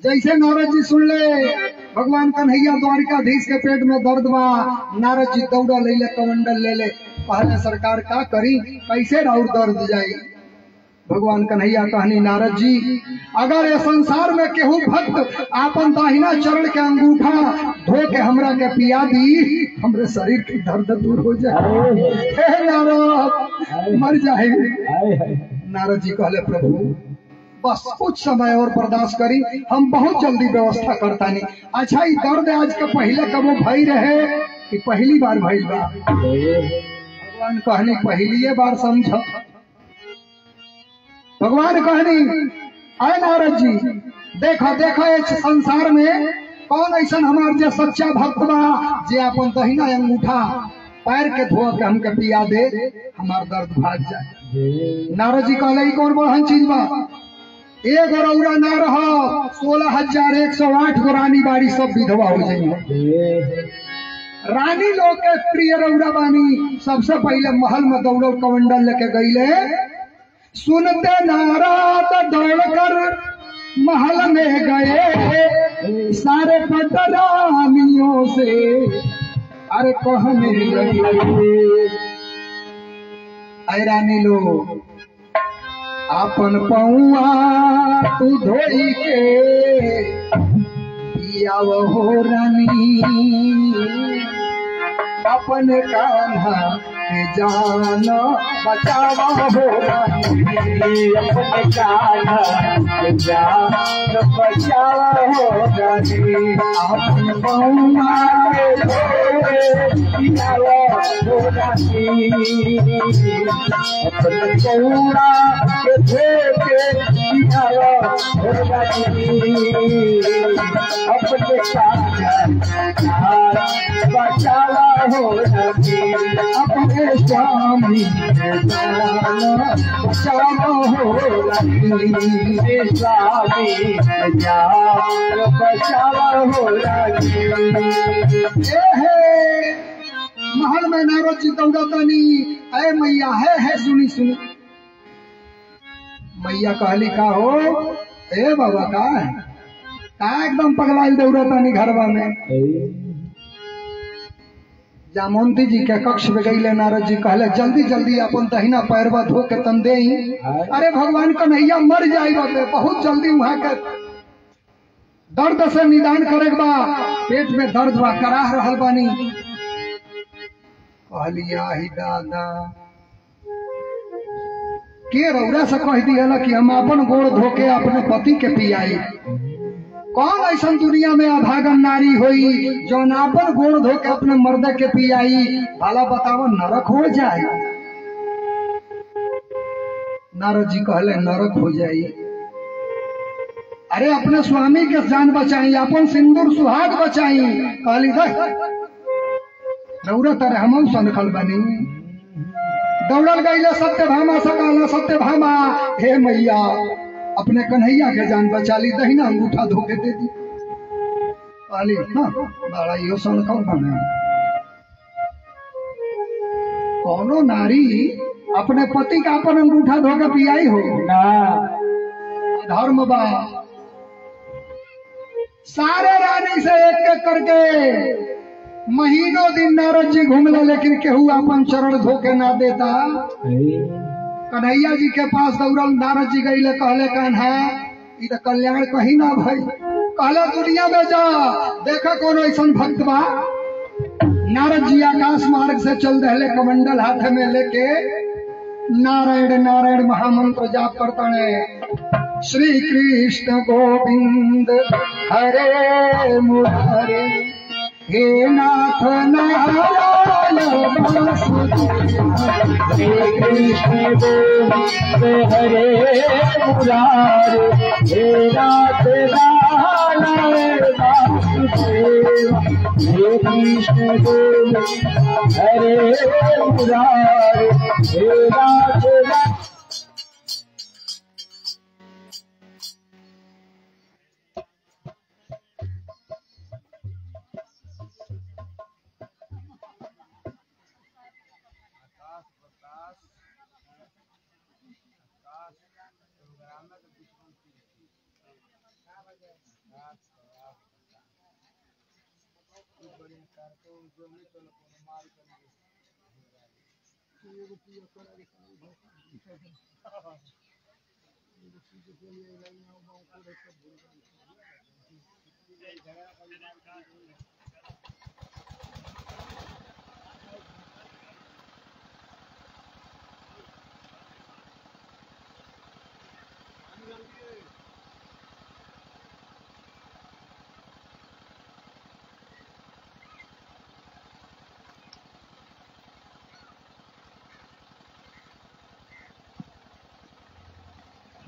Speaker 1: जैसे नारद जी सुन ले भगवान कन्हैया द्वारिकाधीश के पेट में दर्द बा। नारद जी दौड़ा ले ले कमंडल ले ले पहले सरकार का करी कैसे राउर दर्द जाई। भगवान कन्हैया कहनी नारद जी अगर ये संसार में केहू भक्त आपन दाहिना चरण के अंगूठा धो के हमरा के पिया दी हमरे शरीर की दर्द दूर हो जाए। हे नारद मर जाएंगे। नारद जी कहले प्रभु बस कुछ समय और बर्दाश्त करी, हम बहुत जल्दी व्यवस्था करता नहीं। अच्छा ये दर्द आज के पहले कबो भई रहे कि पहली बार भइल बा? भगवान कहनी पहली बार समझ। भगवान कहनी आए नारद जी देखो देखो इस संसार में कौन ऐसा हमार जो सच्चा भक्त बा जे अपन दहिना अंगूठा पैर के धो के हमके पिया दे हमार दर्द भाग जाए। नारद जी कहले कौन बड़हन चीज बा? एक रौरा ना रहो 16,108 गो रानी बाड़ी सब विधवा हो जाए। रानी लोग के प्रिय रौरा बानी सबसे पहले महल में दौड़ो कमंडल लेके गईले। सुनते नारद दौड़कर महल में गए सारे पटरानियों से अरे कहने लगे रानी लोग अपन पौआ तू धोई के पियाव हो रानी अपन कान्हा के जान बचावा हो रानी अपन कान्हा के जान बचावा हो रानी अपन पौआ पियाव हो रानी अपन पौआ अपने बचावा हो अपने स्वामी बचावा हो स्वामी बचावा हो। महल में नारद जी दौड़तनी अरे मैया है सुनी सुनी। मैया कहली का हो ए बाबा का एकदम पगलाइल दौड़तानी घरवा में। जामवंती जी के कक्ष में गईले नारद जी कहले जल्दी जल्दी अपन दहिना पैरवा धो के तन दे। अरे भगवान कन्हैया मर जाई बाटे बहुत जल्दी वहां के दर्द से निदान करे बा पेट में दर्द बा कराह रहल बानी। कहलिया ही दादा के रौरा से कह दिया कि हम अपन गोड़ धोके अपने पति के पियाई। कौन ऐसा दुनिया में अभागन नारी हुई जो अपन गोड़ धोके अपने मर्द के पियाई? भला बताओ नरक हो जाए। नारद जी कहले नरक हो जाई। अरे अपने स्वामी के जान बचाई अपन सिंदूर सुहाग बचाई। कहली रौरा तारे हम सनखल बनी दौड़ल गईले सत्यभामा सकाला सत्यभामा, हे मैया अपने कन्हैया के जान बचा ली, दहिना अंगूठा धोके दे दी। पाली हाँ बड़ा यो सन कौन बने। कौनो नारी अपने पति का अपन अंगूठा धोके पियाई हो
Speaker 2: ना,
Speaker 1: धर्म बा। सारे रानी से एक एक करके महीनों दिन नारद जी घूमले, लेकिन केहू अपन चरण धोके ना देता। कन्हैया जी के पास दौड़ल, नारद जी गईले, कहले कान्हा ई तो कल्याण कहीं ना भाई। कहले दुनिया में जा देखा कौन ऐसा भक्त बा। नारद जी आकाश मार्ग से चल रहे, कमंडल हाथ में लेके नारायण नारायण महामंत्र जाप करता है। श्री कृष्ण गोविंद हरे मुरारे, हे नाथ नारायण वासुदेव।
Speaker 2: श्री कृष्ण गोविंद हरे मुरारे, हे नाथ नारायण वासुदेव। हे कृष्ण गोविंद हरे मुरारे, हे नाथ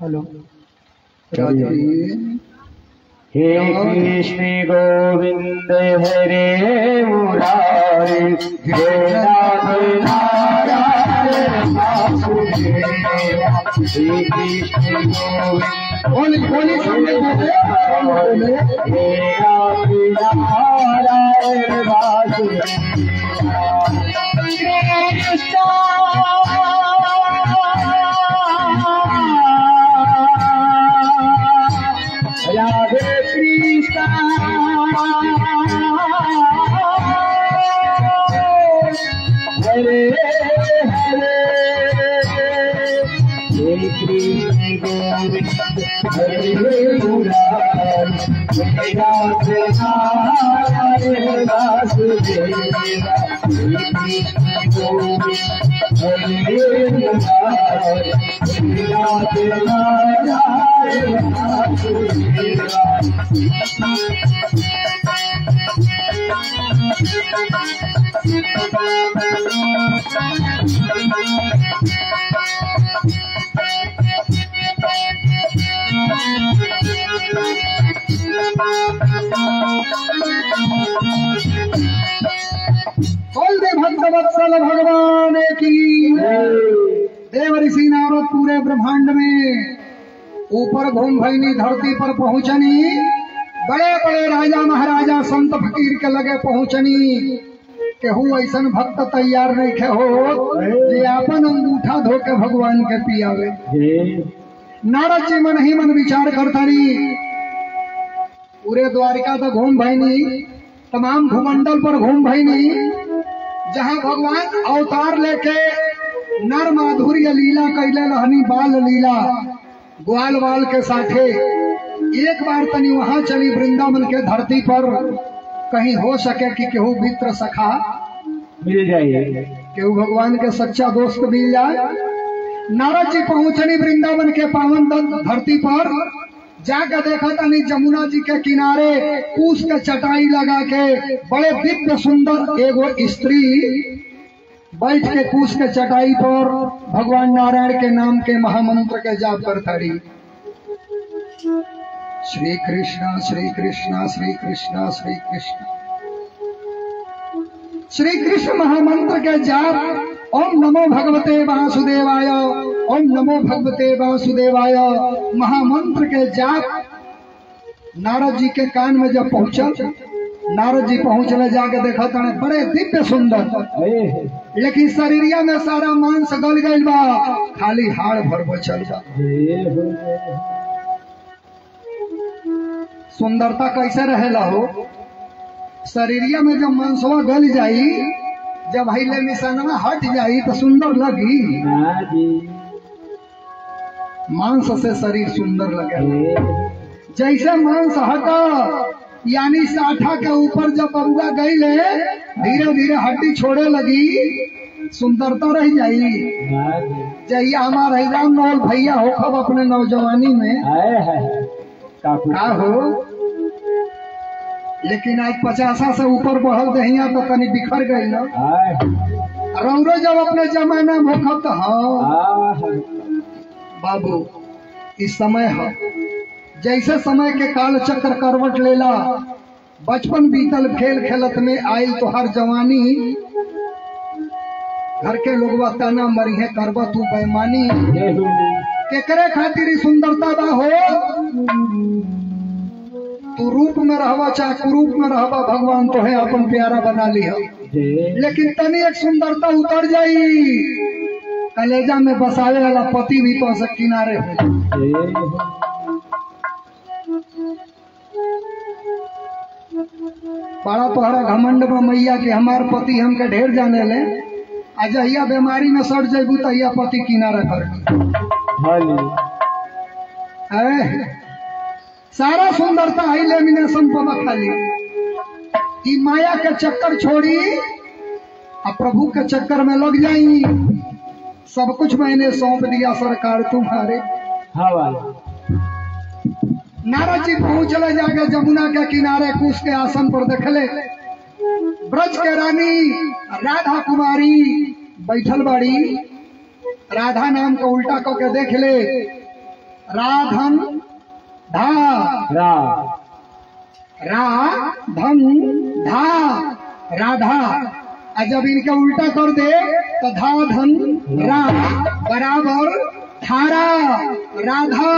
Speaker 1: हेलो
Speaker 2: हे कृष्ण गोविंद हरे मुरारे, हे नाथ नारायण वासुदेव। हे कृष्ण गोविंद
Speaker 1: बोली सामने बोले,
Speaker 2: हे नाथ नारायण वासुदेव। राधे कृष्ण हरे हरे, हे कृष्ण गोविंद हरे मुरारे, हे नाथ नारायण वासुदेव। हे कृष्ण गोविंद हरे मुरारे, हे नाथ नारायण वासुदेव।
Speaker 1: बोल दे भक्तवत्सल भगवान की। देव ऋषि नारद पूरे ब्रह्मांड में ऊपर घूम भईनी, धरती पर पहुंचनी। बड़े बड़े राजा महाराजा संत फकीर के लगे पहुंचनी। केहू ऐसन भक्त तैयार नहीं खे हो जे अपन अंगूठा धोके भगवान के पियावे। नारद जी मन ही मन विचार करतानी। पूरे द्वारिका तो घूम भईनी, तमाम भूमंडल पर घूम भईनी, जहाँ भगवान अवतार लेके नर माधुर्य लीला कैले रहनी, बाल लीला ग्वाल बाल के साथे। एक बार तनी वहां चली वृंदावन के धरती पर, कहीं हो सके कि केहू मित्र सखा
Speaker 2: मिल जाइए,
Speaker 1: केहू भगवान के सच्चा दोस्त मिल जाए। नारद जी पहुंचनी वृंदावन के पावन धरती पर। जाकर देखा तनी जमुना जी के किनारे कूश के चटाई लगा के बड़े दिव्य सुंदर एगो स्त्री बैठ के कूश के चटाई पर भगवान नारायण के नाम के महामंत्र के जाप करताड़ी। श्री कृष्ण श्री कृष्ण श्री कृष्ण श्री कृष्ण। श्री कृष्ण महामंत्र के जाप ओम नमो भगवते वासुदेवाय, ओम नमो भगवते वासुदेवाय महामंत्र के जाप नारद जी के कान में जब पहुंचल, नारद जी पहुंचले, जाके देखा तने बड़े दिव्य सुंदर, लेकिन शरीरिया में सारा मांस गल गई बा, खाली हाड़ भर बचल बा। सुंदरता कैसे रहेला हो? शरीरिया में जब मांसवा गल जाई, जब हिले निशानवा हट जाई तो सुंदर लगी। मांस से शरीर सुंदर लगे। जैसे मांस हटा, यानी साठा के ऊपर जब बबुआ गई ले, धीरे धीरे हड्डी छोड़े लगी, सुंदरता रह जाई। जहिया हमारा राम नौल भैया हो खब अपने नौजवानी में का हो, लेकिन आज 50 से ऊपर बढ़ल दहिया तो कहीं बिखर गई ना। रौरो जब अपने जमाना में हो खब तो हाँ बाबू, इस समय है जैसे समय के काल चक्र करवट लेला, बचपन बीतल खेल खेलत में आयल तो हर जवानी, घर के लोग ताना मरिहे करब तू बेईमानी, केकरे खातिर सुंदरता बा हो? तू रूप में रहवा चाहे कुरूप में रहवा, भगवान तो है अपन प्यारा बना लिया, लेकिन तनी एक सुंदरता उतर जाई, कलेजा में बसावे वाला पति भी तो से किनारे हो। बड़ा तोहरा घमंड में मैया के हमार पति हमके ढेर जाने ले, अजहिया बीमारी में सड़ जेबू तहिया पति किनारा कर। सारा सुंदरता है लेमिनेशन पर खाली। ई माया के चक्कर छोड़ी अब प्रभु के चक्कर में लग जाई। सब कुछ मैंने सौंप दिया सरकार तुम्हारे। नारद जी पहुंचले, जाके जमुना के किनारे कुश के आसन पर देखले ब्रज के रानी राधा कुमारी बैठल बाड़ी। राधा नाम को उल्टा करके देख ले, राधन धा राधन धा राधा, और जब इनके उल्टा कर दे तो धा धन रा बराबर धारा। राधा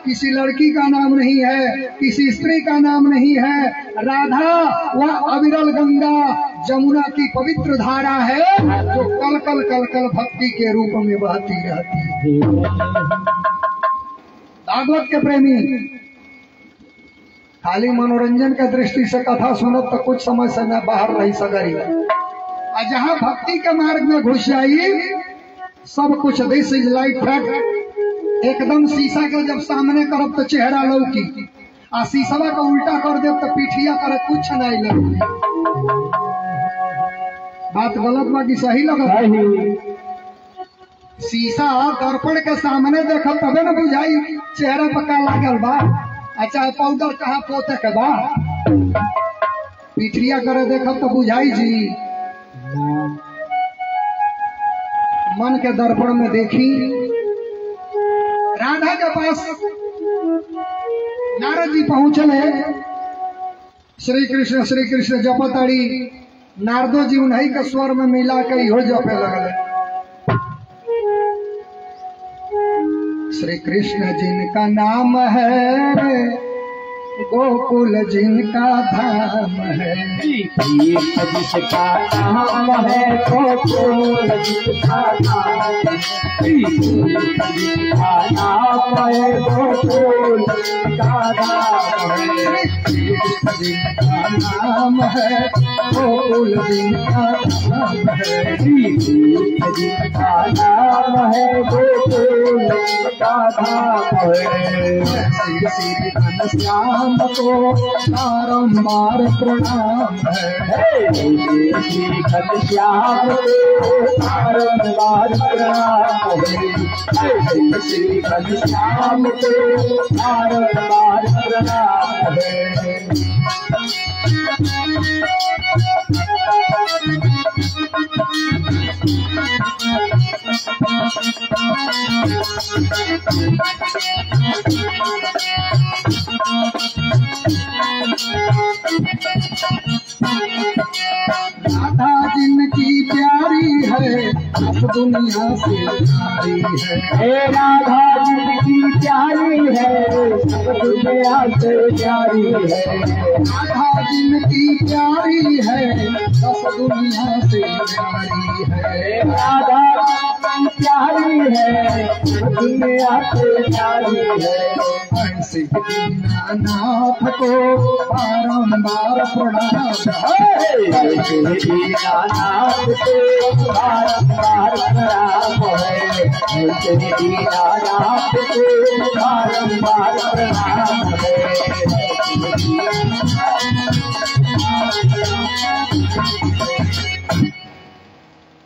Speaker 1: किसी लड़की का नाम नहीं है, किसी स्त्री का नाम नहीं है। राधा वह अविरल गंगा जमुना की पवित्र धारा है, जो कल कल कल कल भक्ति के रूप में बहती रहती है। भागवत के प्रेमी खाली मनोरंजन के दृष्टि से कथा सुनत तो कुछ समय से न बाहर रही सगरी, और जहाँ भक्ति के मार्ग में घुस जाई सब कुछ दिस इज लाइट फैक्ट। एकदम शीशा के जब सामने करब तो चेहरा लौकी, आ शीशवा का उल्टा कर दे तो पीठिया करे कुछ नहीं लगे। बात गलत बा कि सही लगा? शीशा दर्पण के सामने देखब तबे न बुझाई चेहरा पक्का लागल बा, अच्छा पाउडर कहाँ पोते के बा। पीठिया करे देखब तो बुझाई जी। मन के दर्पण में देखी। राधा के पास नारद जी पहुंचले, श्री कृष्ण जपताड़ी। नारदो जी उन्हीं के स्वर में मिला के इहो जपे लगले। श्री कृष्ण जिनका नाम है, गोकुल जिनका धाम है।
Speaker 2: जिसका नाम है गोकुल जिसका नाम है, जिसका नाम है गोकुल जिसका नाम है।
Speaker 1: जिनका नाम है गोकुल जिनका धाम है,
Speaker 2: जिसका नाम है गोकुल जिसका धाम है।
Speaker 1: श्री घनश्याम को बारंबार प्रणाम है।
Speaker 2: श्री घनश्याम को बारंबार प्रणाम है। श्री घनश्याम को बारंबार प्रणाम है।
Speaker 1: राधा जिनकी प्यारी है, दुनिया से प्यारी है।
Speaker 2: हे राधा जिनकी प्यारी है सब दुनिया से प्यारी है।
Speaker 1: राधा जिनकी प्यारी है दस दुनिया से प्यारी है।
Speaker 2: राधा प्यारी है दुनिया से प्यारी है।
Speaker 1: ऐसे दीनानाथ को बारंबार प्रणाम।
Speaker 2: ऐसे दीनानाथ को बारंबार प्रणाम है। ऐसे दीनानाथ को बारंबार प्रणाम है।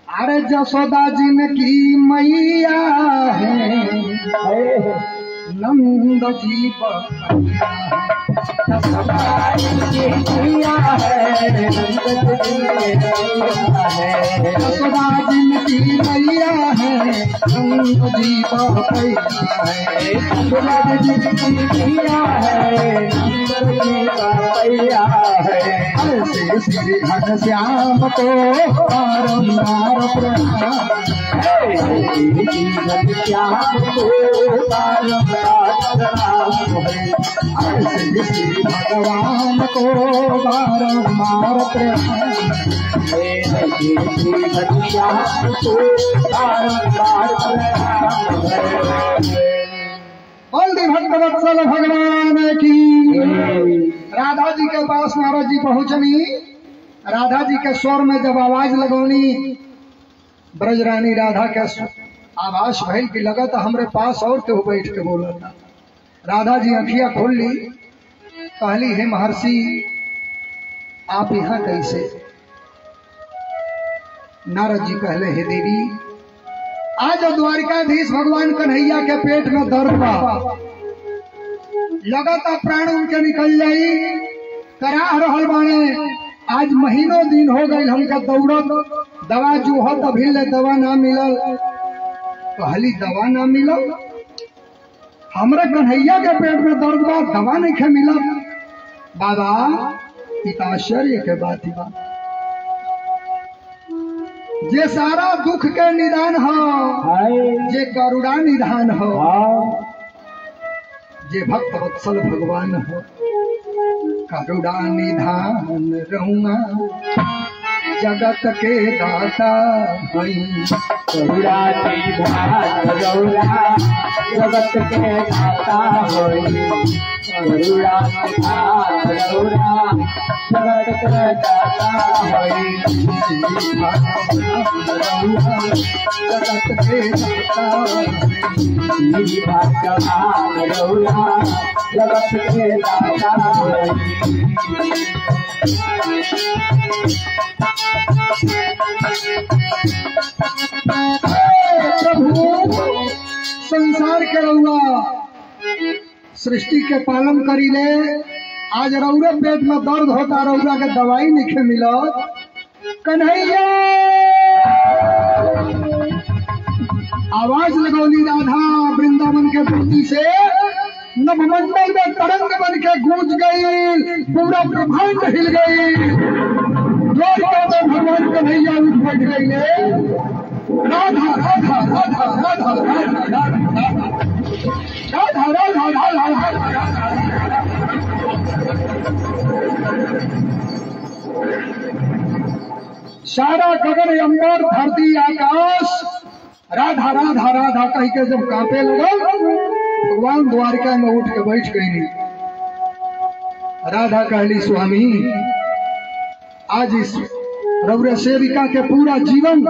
Speaker 1: अरे जसोदा जिनकी मैया है नंद जी
Speaker 2: जसोदा जिनकी मैया है
Speaker 1: जसोदा जिनकी मैया है नंद जी बपैया है।
Speaker 2: जसोदा जिनकी मैया है नंद जी बपैया है।
Speaker 1: ऐसे श्री घनश्याम को बारंबार प्रणाम।
Speaker 2: घनश्याम को बारंबार प्रणाम है।
Speaker 1: ऐसे श्री भगवान को बारंबार प्रणाम।
Speaker 2: श्री घनश्याम को बारंबार प्रणाम है।
Speaker 1: बल्दी भक्तवत्सल भगवान की। राधा जी के पास नारद जी पहुंचनी। राधा जी के स्वर में जब आवाज लगौनी ब्रजरानी राधा के आवाज भइल की लगा तो हमरे पास और तो बैठ के बोला था। राधा जी अखिया खोल ली कहली हे महर्षि आप यहाँ कैसे। नारद जी कहले हे देवी आज द्वारिकाधीश भगवान कन्हैया के पेट में दर्द बा लगातार प्राण उनके निकल जाई कराह रहल बाणे। आज महीनों दिन हो गई हमके दौड़त दवा जो हो तभी ले दवा ना मिलल। कहली दवा ना मिलल हमरा कन्हैया के पेट में दर्द बा दवा नहीं खे मिलल। बाबा आश्चर्य के बात ही बा जे सारा दुख के निदान हो जे करुणा निधान हो जे भक्त वत्सल भगवान हो करुणा निधान रहूंगा जगत के दाता हई।
Speaker 2: करुणा निधान रहूंगा जगत के दाता हई। करुणा निधान रहूंगा जगत के दाता हई।
Speaker 1: जगत के दाता
Speaker 2: भगवान रहूंगा जगत के दाता हई।
Speaker 1: प्रभु संसार के रउआ सृष्टि के पालन करी ले। आज रउरे पेट में दर्द होता रउरा के दवाई नहीं मिलत। कन्हैया आवाज लगौली राधा वृंदावन के धरती से नभमंडल में तरंग बन के गूंज गई पूरा ब्रह्मांड हिल गई। भगवान कन्हैया उठ बैठ गई राधा राधा राधा राधा राधा राधा राधा राधा सारा गगन अंबर धरती आकाश राधा राधा राधा कह के जब कांपे लगा भगवान द्वारका में उठ के बैठ गई। राधा कहली स्वामी आज इस रौरे सेविका के पूरा जीवन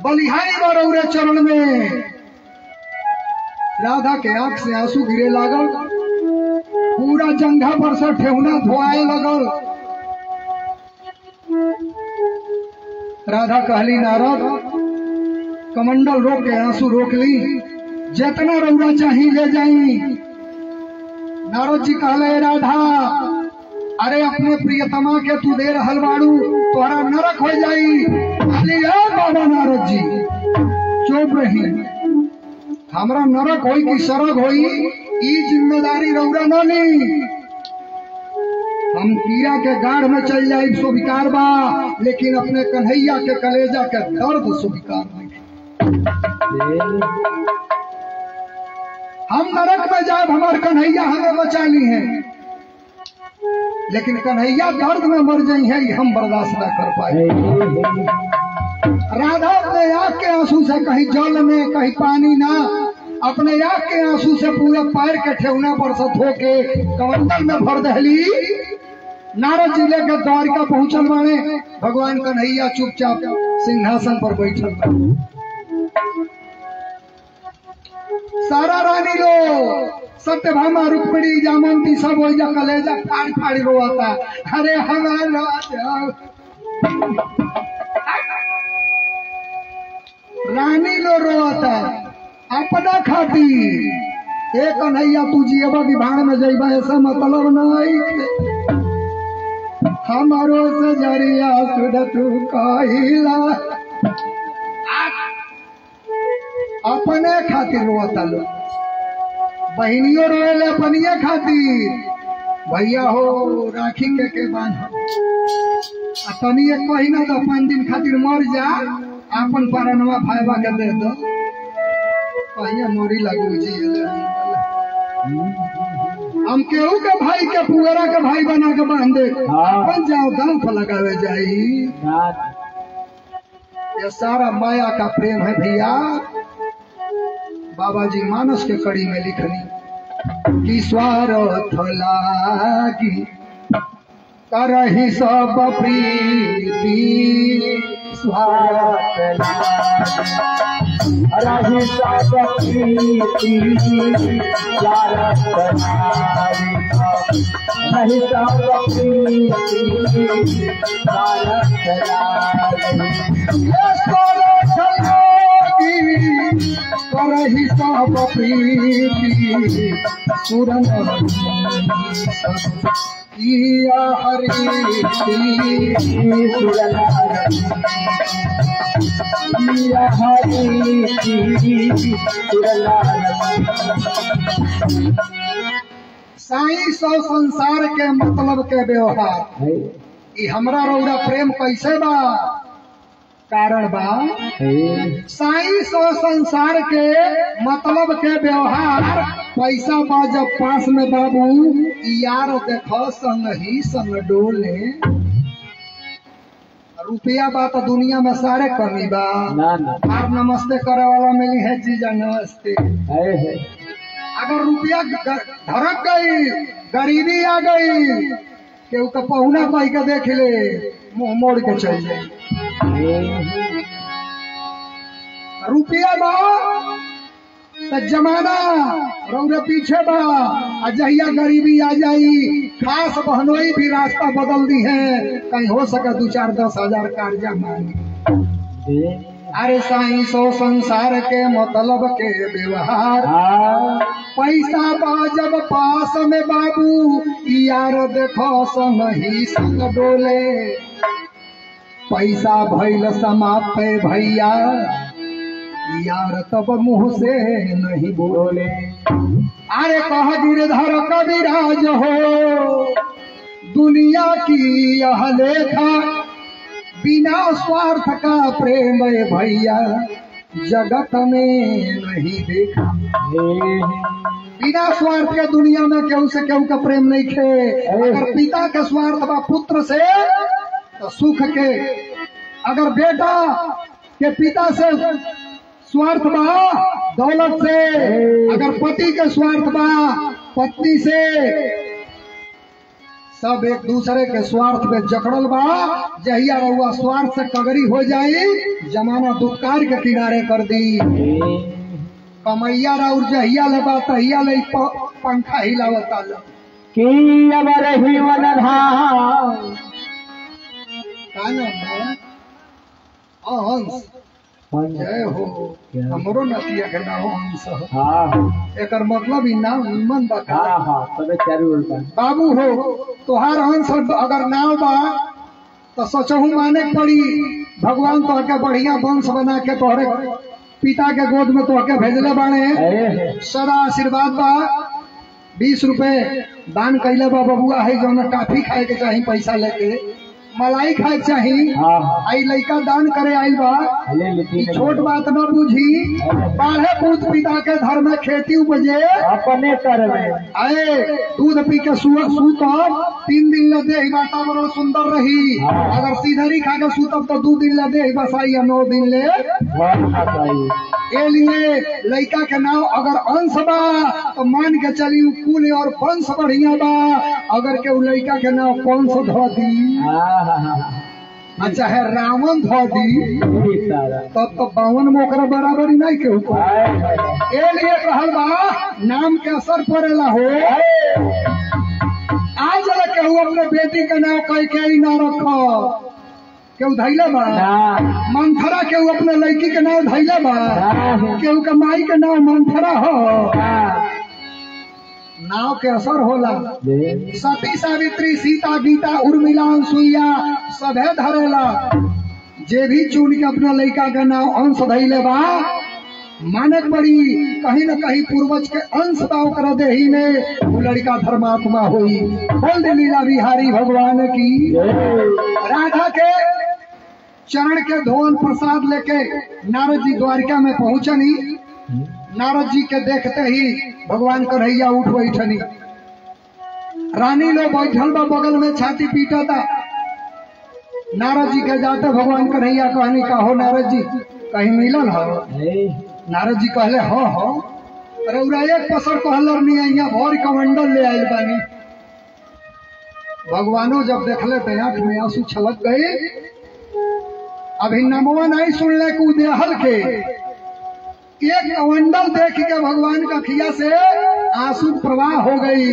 Speaker 1: बलिहारी बा रौरे चरण में। राधा के आंख से आंसू गिरे लागल पूरा जंघा पर से ठेहुना धोआए लगल। राधा कहली नारद कमंडल रोक के आंसू रोक ली जितना रौरा चाहिए ले जाई। नारद जी कहले राधा अरे अपने प्रियतमा के तू दे रहल बाड़ू तोहरा नरक हो जाई। बाबा नारद जी चुप रही हमरा नरक होई कि सरग होई ई जिम्मेदारी रौरा न ली। हम कीड़ा के गाढ़ में चल जाए स्वीकार बा लेकिन अपने कन्हैया के कलेजा के दर्द स्वीकार नहीं। हम नरक में जाए हमारे कन्हैया हमें बचा ली है, लेकिन कन्हैया दर्द में मर जाई है, ये हम बर्दाश्त न कर पाए। राधा अपने आँख के आंसू से कहीं जल में कहीं पानी ना, अपने आँख के आंसू से पूरा पैर के ठेहुना पर से धो के कमंडल में भर दहली। नारद जिले के द्वारिका पहुंचल माने भगवान कन्हैया चुपचाप सिंहासन पर बैठल। सारा रानी लो सत्यभामा रुक्मिणी जामंती सब हो जा कलेजा फाड़ फाड़ रोता, अरे हमारा रानी लो रोता अपना खातिर। एक कन्हैया तू जियबा विभाग में जइबा ऐसा मतलब नहीं, हमारो से जरिया सुध तू कहिला अपने खातिर रोता लो। बहनियों रोएले अपनिए खातिर, भैया हो राखी के बांध तनी एक महीना तो 5 दिन खातिर मर जा, अपन पारनवा भाईबा के दे दो, पहिया मोरी लागू जी। हम केहू के भाई के पुअरा के भाई बना के बांधे, अपन जाओ दाम पर लगावे जाई। ये सारा माया का प्रेम है भैया। बाबा जी मानस के कड़ी में लिखनी कि स्वार्थ लागी करहि सब प्रीति,
Speaker 2: स्वार्थ लागी सब प्रीति, स्वार्थ लागी नहीं सब प्रीति, स्वार्थ लागी
Speaker 1: करहि सब प्रीति, सुरन किया हरि
Speaker 2: सुरन किया हरि सुरन।
Speaker 1: साईं सौ संसार के मतलब के व्यवहार, ये हमरा रौरा प्रेम कैसे बा? कारण बा साईं सौ संसार के मतलब के व्यवहार। पैसा बा जब पास में बाबू, यार देखो संग ही संग डोले। रुपया बा तो दुनिया में सारे कमी बा, आप नमस्ते करे वाला मिली है जीजा नमस्ते। अगर रुपया धड़क गई, गरीबी आ गई, केहू का पहुना पाई के देख ले, मुंह मोड़ के चल जाए। रुपया बा तो जमाना रौरे पीछे बा, जहिया गरीबी आ जाई, खास बहनोई भी रास्ता बदल दी है, कहीं हो सके 2-4-10 हजार कर्जा मांगी। अरे साईं सो संसार के मतलब के व्यवहार। पैसा बा जब पास में बाबू, यार देखो संग ही संग डोले। पैसा भइल समाप्त भैया, यार तब मुंह से नहीं बोले। अरे कह गिरधर कविराज हो, दुनिया की यह लेखा, बिना स्वार्थ का प्रेम भैया जगत में नहीं देखा। बिना स्वार्थ के दुनिया में केहू से केहू का प्रेम नहीं खे। अगर पिता के स्वार्थ बा पुत्र से तो सुख के, अगर बेटा के पिता से स्वार्थ बा दौलत से, अगर पति के स्वार्थ बा पत्नी से, सब एक दूसरे के स्वार्थ में जकड़ल बा। जहिया रहुआ स्वार्थ से कगरी हो जाई, जमाना दुत्कार के किनारे कर दी। कमैया और जहिया लबा तहिया ले पंखा हिलावता लो
Speaker 2: कि अबर ही वनधा
Speaker 1: हंस जय हो, हमरो नतिया के नाम हंस हो। एकर मतलब ही नाम निमन बता। बाबू हो तोहार हंस अगर नाव बा तो सचहू माने पड़ी। भगवान तो के बढ़िया वंश बना के तोहरे पिता के गोद में तो के भेजले बाड़े, सदा आशीर्वाद बा। 20 रुपए दान कैले बा बबुआ है, जो काफी खाए के चाही पैसा लेके मलाई खाए चाहिए।
Speaker 2: हाँ
Speaker 1: आई लड़का दान करे आइल बा,
Speaker 2: ले लेती
Speaker 1: छोट बात न बुझी। बारह पूत पिता के घर में खेती उपजे,
Speaker 2: अपने कर में
Speaker 1: आए दूध पी के सूतब 3 दिन ले देह वातावरण सुंदर रही। अगर सीधरी खा के सूतब तो 2 दिन ले देह बसाई, 9 दिन ले। ए लिए लड़का के नाम अगर अंश बा तो मान के चली कुल और वंश बढ़िया बा। अगर के लड़का के नाम कौन सा धो दी, अच्छा है रावण धो दी, तब तो 52 में ओकरा बराबरी नहीं के ऊपर। ए लिए कहल बा नाम के असर पड़ेला हो। आज केहू अपने बेटी के नाम कह के ही ना रखो, केहू धैले बा। मंथरा केहू अपने लड़की के नाम धैले बा, केहू के माई के नाम मंथरा हो। नाव के असर होला। सती सावित्री सीता गीता उर्मिला सुइया सभे धरेला। जे भी चुन के अपना लड़का के नाम अंश धैले बा, मानक पड़ी कहीं न कहीं पूर्वज के अंश बा ओकरा देही में, वो लड़का धर्मात्मा हुई। बोल दे लीला बिहारी भगवान की। राधा के चरण के धोवन प्रसाद लेके नारद जी द्वारिका में पहुंचनी। नारद जी के देखते ही भगवान कन्हैया उठ बैठनी। रानी लोग बैठल बा बगल में छाती पीटा था। नारद जी के जाते भगवान कन्हैया कहनी का हो नारद जी कहीं मिलल हो? नारद जी कहले हो। अरे एक पसर कहलर नहीं अ भर कमंडल ले आयल बानी। भगवानो जब देखले तो आंख में आंसू छलक गए। अभी नमवा नहीं सुनले को देहल के एक कमंडल देख के भगवान का खिया से आंसू प्रवाह हो गई।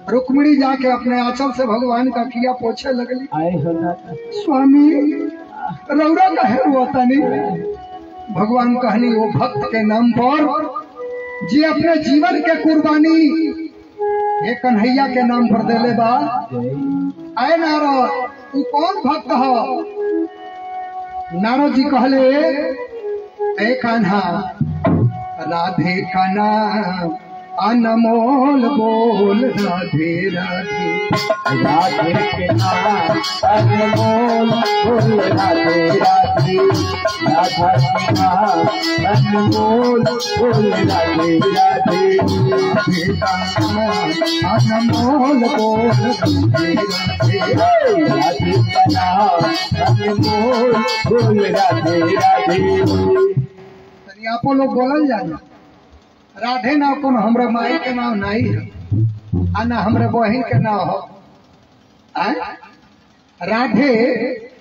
Speaker 1: रुक्मिणी जाके अपने आंचल से भगवान का खिया पोछे लगली। स्वामी रौरा कहे हुआ नहीं। भगवान कहनी वो भक्त के नाम पर जी अपने जीवन के कुर्बानी ये कन्हैया के नाम पर देले बा। आए नारद तू कौन भक्त हो? नारद जी कहले ए कान्हा राधे का नाम अनमोल बोल राधे राधे।
Speaker 2: राधे के नाम अनमोल बोल राधे राधे। राधा के नाम अनमोल बोल राधे राधे।
Speaker 1: राधे का नाम अनमोल बोल राधे राधे।
Speaker 2: राधे का नाम अनमोल बोल राधे राधे।
Speaker 1: आपो लोग बोलल जाना राधे ना कौन हमरे माई के नाम नहीं है आ ना हमरे बहन के नाम हो। राधे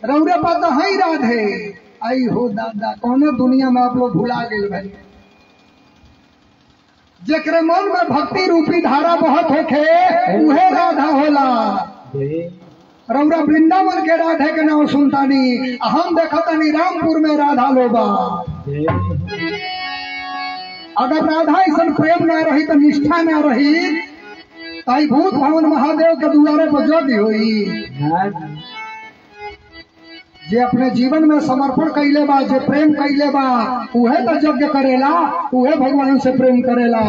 Speaker 1: रौरे बात है राधे। आई हो दादा कौने दुनिया में आप लोग भुला गए भाई। जेकरे मन में भक्ति रूपी धारा बहुत होखे उहे राधा होला। रौरा वृंदावन के राधे के नाम सुनतानी, हम देखतानी रामपुर में राधा लोबा। अगर राधा ऐसा प्रेम न रही तो निष्ठा न रही तो भूत भवन महादेव के दुआरे पर जोड़ी हुई। जे अपने जीवन में समर्पण कैले बा, जे प्रेम कैले बा, उहे तो यज्ञ करेला, उहे भगवान से प्रेम करेला।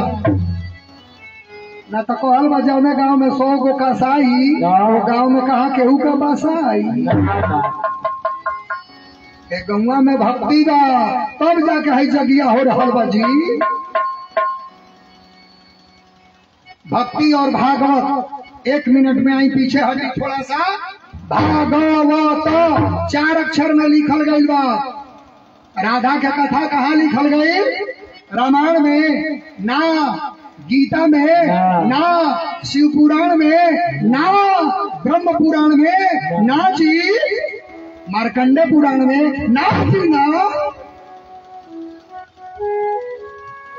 Speaker 1: ना तो कहल बा जौने गाँव में 100 गो कसाई, वो गाँव में कहा केहू का बसाई। गौवा में भक्ति बा तब जाके है जगिया हो रहा बा जी। भक्ति और भागवत 1 मिनट में आई पीछे हटी थोड़ा सा। भागवत 4 अक्षर में लिखल गई बा। राधा के कथा कहाँ लिखल गई? रामायण में ना, गीता में ना, शिव पुराण में ना, ब्रह्म पुराण में ना जी, मार्कंडे पुराण में ना जी ना।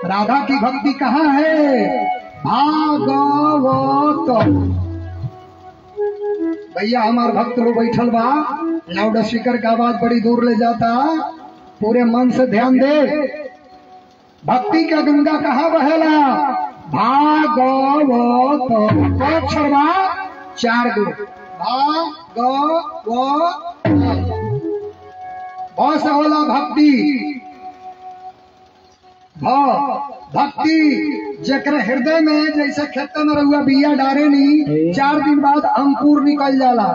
Speaker 1: राधा की भक्ति कहाँ है? भागवत। भैया हमारे भक्त लोग बैठल बा, लाउड स्पीकर का आवाज बड़ी दूर ले जाता, पूरे मन से ध्यान दे। भक्ति का गंगा कहाँ बहेला? भागवत। तो अक्षर बा 4 गो। भागवत बहुत से होला भक्ति। भक्ति जकर हृदय में जैसे खेत में रहुआ बिया डारे नहीं 4 दिन बाद अंकुर निकल जाला,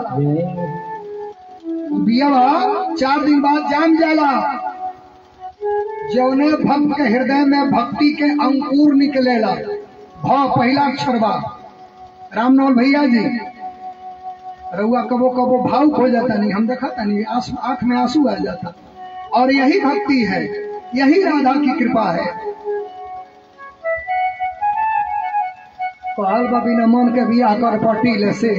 Speaker 1: बिया 4 दिन बाद जाम जाला। जौने भक्त के हृदय में भक्ति के अंकुर निकलेला, भाव पहला अक्षर बा। रामनौल भैया जी रहुआ कबो कबो भावुक हो जाता नहीं, हम देखा था नहीं, आंख में आंसू आ जाता। और यही भक्ति है, यही राधा की कृपा है। कहल बिना मन के बिया कर पट्टी ले से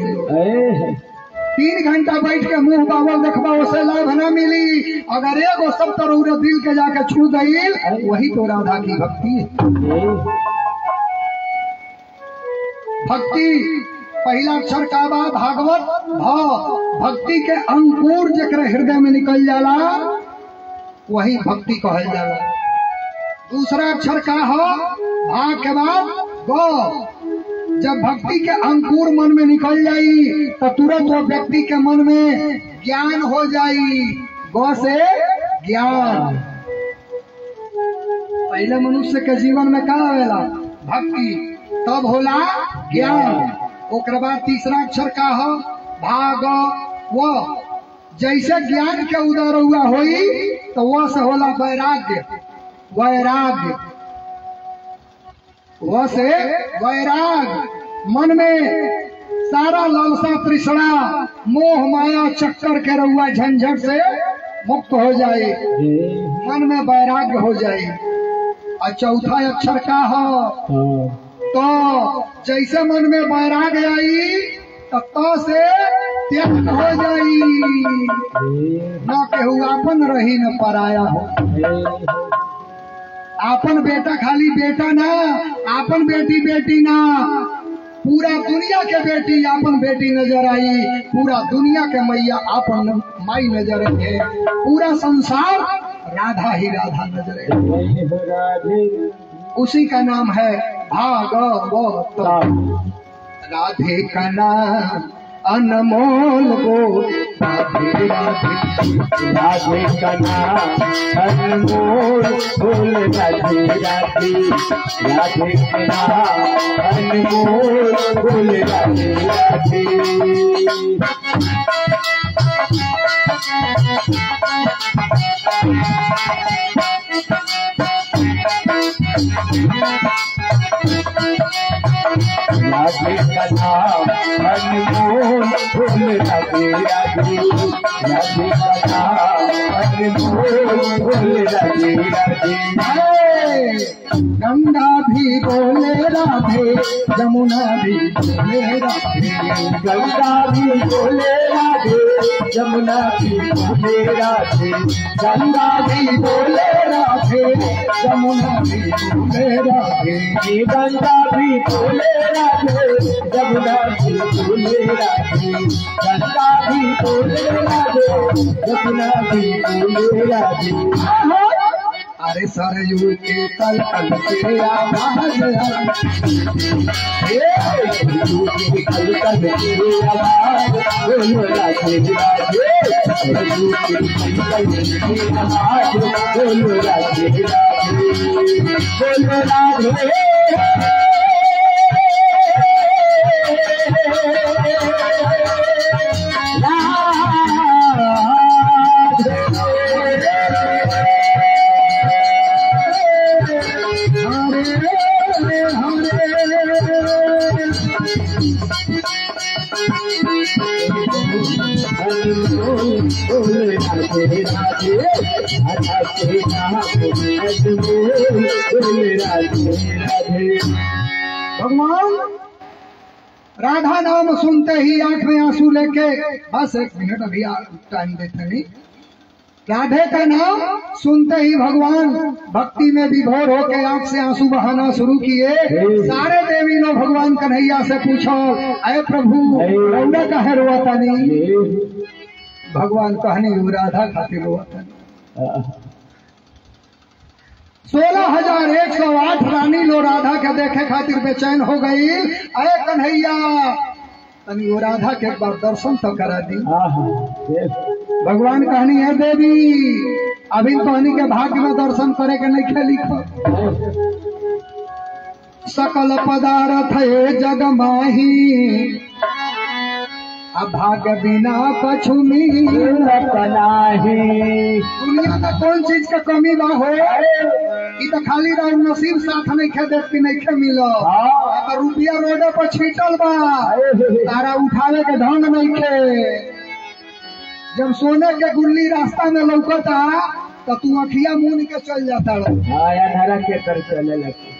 Speaker 1: 3 घंटा बैठ के मुंह बावल देखबा उसे लाभ न मिली। अगर एगो सब तरह दिल के जाके छू गई, वही तो राधा की भक्ति है। भक्ति पहला अक्षर का बा भागवत भाव। भक्ति के अंकुर जकर हृदय में निकल जाला वही भक्ति कहल जाला। दूसरा अक्षर का हो भाग के बाद गौ। जब भक्ति के अंकुर मन में निकल जाई तो तुरंत वो व्यक्ति के मन में ज्ञान हो जाई। गौ से ज्ञान। पहले मनुष्य के जीवन में का आवेला भक्ति, तब होला ज्ञान। ओकर बाद तीसरा अक्षर का हो भाग वो। जैसे ज्ञान के उदय हुआ होई तो वह से होला वैराग्य। वैराग्य वह से वैराग। मन में सारा लालसा तृष्णा मोह माया चक्कर के रहुआ झंझट से मुक्त हो जाए, मन में वैराग्य हो जाए। और चौथा अक्षर का हो तो जैसे मन में वैराग्य आई तो से त्याग हो जाई। न केहू आपन रही न पराया हो। आपन बेटा खाली बेटा ना, आपन बेटी बेटी ना, पूरा दुनिया के बेटी आपन बेटी नजर आई। पूरा दुनिया के मैया आपन माई नजर है। पूरा संसार राधा ही राधा नजर है। उसी का नाम है भागवत। राधे का नाम अनमोल गो, राधे राधे
Speaker 2: राधे का नाम अनमोल फूल, राधे राधे राधे का नाम अनमोल फूल, राधे राधे। राधे का नाम अनमोल फूल, राधे राधे राधे का नाम अनमोल फूल, राधे राधे।
Speaker 1: गंगा भी बोले राधे, यमुना भी बोले राधे,
Speaker 2: गंगा भी बोले राधे, यमुना भी बोले राधे,
Speaker 1: गंगा भी बोले राधे, यमुना भी बोले राधे,
Speaker 2: गंगा भी बोले राधे, यमुना भी बोले राधे, गंगा भी बोले राधे, यमुना भी बोले राधे।
Speaker 1: अरे सरयू के तल तल से आवाज
Speaker 2: सरयू के तल तल से आवाज, बोलो राधे राधे, सरयू के तल तल से आवाज, बोलो राधे राधे, बोलो राधे।
Speaker 1: भगवान राधा नाम सुनते ही आंख में आंसू लेके, बस 1 मिनट अभी टाइम देते नहीं। राधे का नाम सुनते ही भगवान भक्ति में विभोर होके आंख से आंसू बहाना शुरू किए। सारे देवी लोग भगवान कन्हैया से पूछो, अरे प्रभु रौदा काहे रोता नहीं? भगवान कहनी राधा खातिर रोता नहीं। 16,108 रानी लो राधा के देखे खातिर बेचैन हो गई। अरे कन्हैया तनी वो राधा के एक बार दर्शन तो करा दी। भगवान कहनी है देवी अभी तो हनी के भाग्य में दर्शन करे के नहीं खे लिखो। सकल पदार्थ जग माही अभाग बिना कछु मिलत नाही। दुनिया में कौन चीज का कमी बा हो? ई तो खाली रह नसीब साथ नहीं खे देख के नहीं खे मिलो। रुपया रोडे पर छीटल बा, तारा उठावे के ढंग नहीं खे। जब सोने के गुल्ली रास्ता में लौकता तो तू अखिया मुन के चल जाता
Speaker 2: अंधारा के तर चले लगती।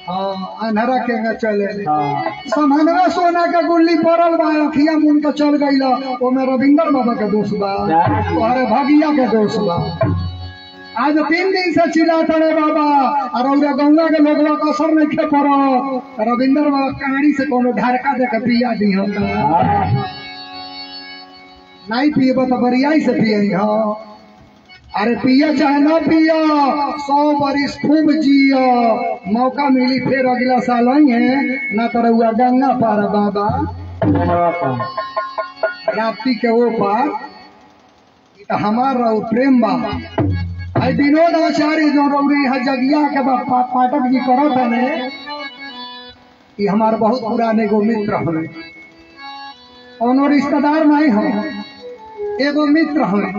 Speaker 1: हाँ अंधारा के चले समनवा सोना के गुल्ली पड़ल बा, अखिया मुन के चल गई। वो में रविंदर बाबा के दोष बा, तुम्हारे भगिया के दोष बा। आज 3 दिन से चिल्लाता रे बाबा, और गंगा के लोग का असर नहीं खे पड़ो। रविंदर बाबा कहानी से कोनो ढारका दे के पिया दी नहीं पिएब तो बरियाई से पिए। अरे पिया चाहे ना पिया, 100 बरिस खूब जियो, मौका मिली फिर अगला साल आई है ना। तो रहुआ गंगा पार बाबा राप्ती के वो पार तो हमारा प्रेम बा। विनोद आचार्य जो रौरे यहाँ जगिया के पाठक जी करो थे, ये हमारे बहुत पुराने गो मित्र हमें, कोनो रिश्तेदार नहीं हो, एगो मित्र हमें।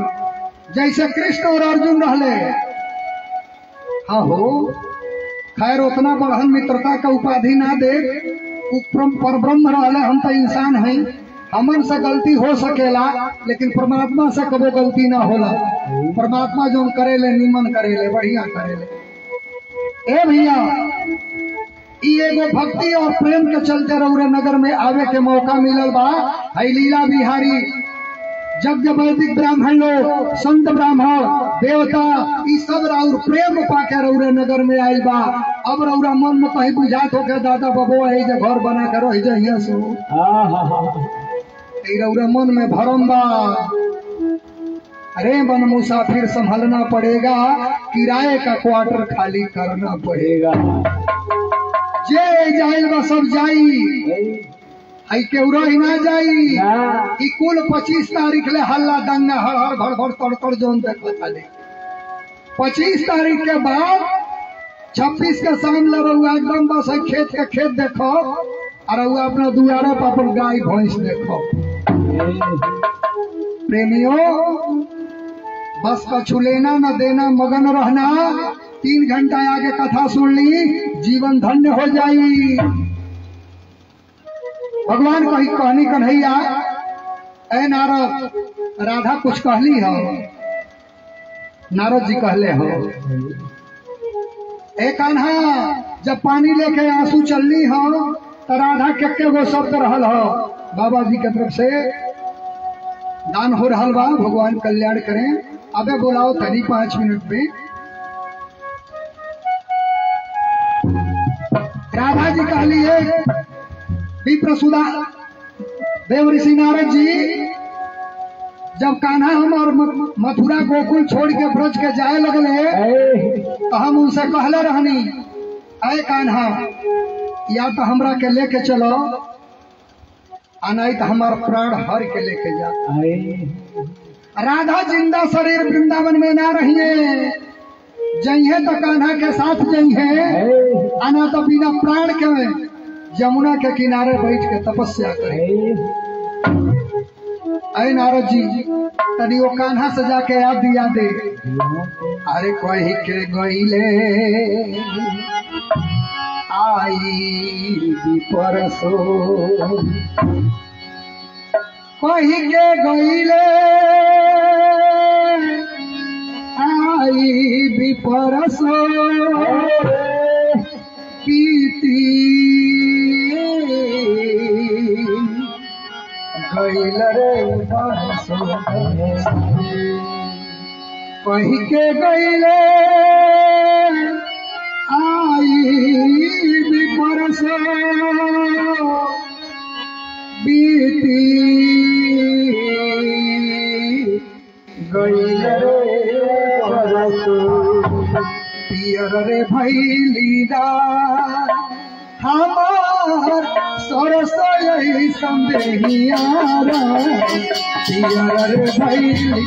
Speaker 1: जैसे कृष्ण और अर्जुन रहले, हाँ हो खैर उतना बढ़न मित्रता का उपाधि ना दे, पर ब्रह्म रहले। हम तो इंसान हैं, हमन से गलती हो सकेला, लेकिन परमात्मा से कबो गलती ना होला। परमात्मा जो करेले निमन करेले, बढ़िया करेले। ए भैया, ई एगो भक्ति और प्रेम के चलते रौरे नगर में आवे के मौका मिलल बा। है लीला बिहारी यज्ञ वैदिक ब्राह्मण लोग, संत ब्राह्मण देवता, ई सब राउर प्रेम पाके रौरे नगर में आयल बा। अब रौरा मन में कहीं बुझात हो के दादा बबो है जे घर बना के रह जाइए सो रौरा मन में भरम बा। अरे वन मुसाफिर संभलना पड़ेगा, किराए का क्वार्टर खाली करना पड़ेगा। जे जाइल बा सब जाई, आई केउरो ही ना जाई। ई कुल 25 तारीख ले हल्ला दंगा हर हर घर घर तड़ तड़ जोन देखो चले। 25 तारीख के बाद 26 के शाम ले रहुआ एकदम बस खेत के खेत देखो, और रहुआ अपना दुआरे पर अपन गाय भैंस देखो। प्रेमियों, बस कछु लेना न देना, मगन रहना। 3 घंटा आगे कथा सुन ली, जीवन धन्य हो जाई। भगवान कही कहनी कन्हैया, ए नारद, राधा कुछ कहली हो? नारद जी कहले हो, ए कान्हा, जब पानी लेके आंसू चलनी हो तो राधा के गो शब्द रहल हो? बाबा जी के तरफ से दान हो रहा बा, भगवान कल्याण करें। अबे बुलाओ तनी 5 मिनट में। राधा जी कहली है, विप्रसुदा देव ऋषि नारद जी, जब कान्हा हम और मथुरा गोकुल छोड़ के ब्रज के जाए लगले, तो हम उनसे कहले रहनी, अरे कान्हा, या तो हमरा के लेके चलो, नहीं तो हमारा प्राण हर के लेके जा। राधा जिंदा शरीर वृंदावन में ना रहिए, जइहे तो कान्हा के साथ जइहे, आना तो बिना प्राण के यमुना के किनारे बैठ के तपस्या करे। अरे नारद जी, तनी वो कान्हा से जाके याद दिया दे। अरे कही के गईले आई परसो, कही के गईले आई परसो, पीती गईल रे परसो, कही के गईले आई परसो, बीती गईल रे परसो, पियर रे भैलीदा हमार सरसई संदेहियारा, पियर रे भैली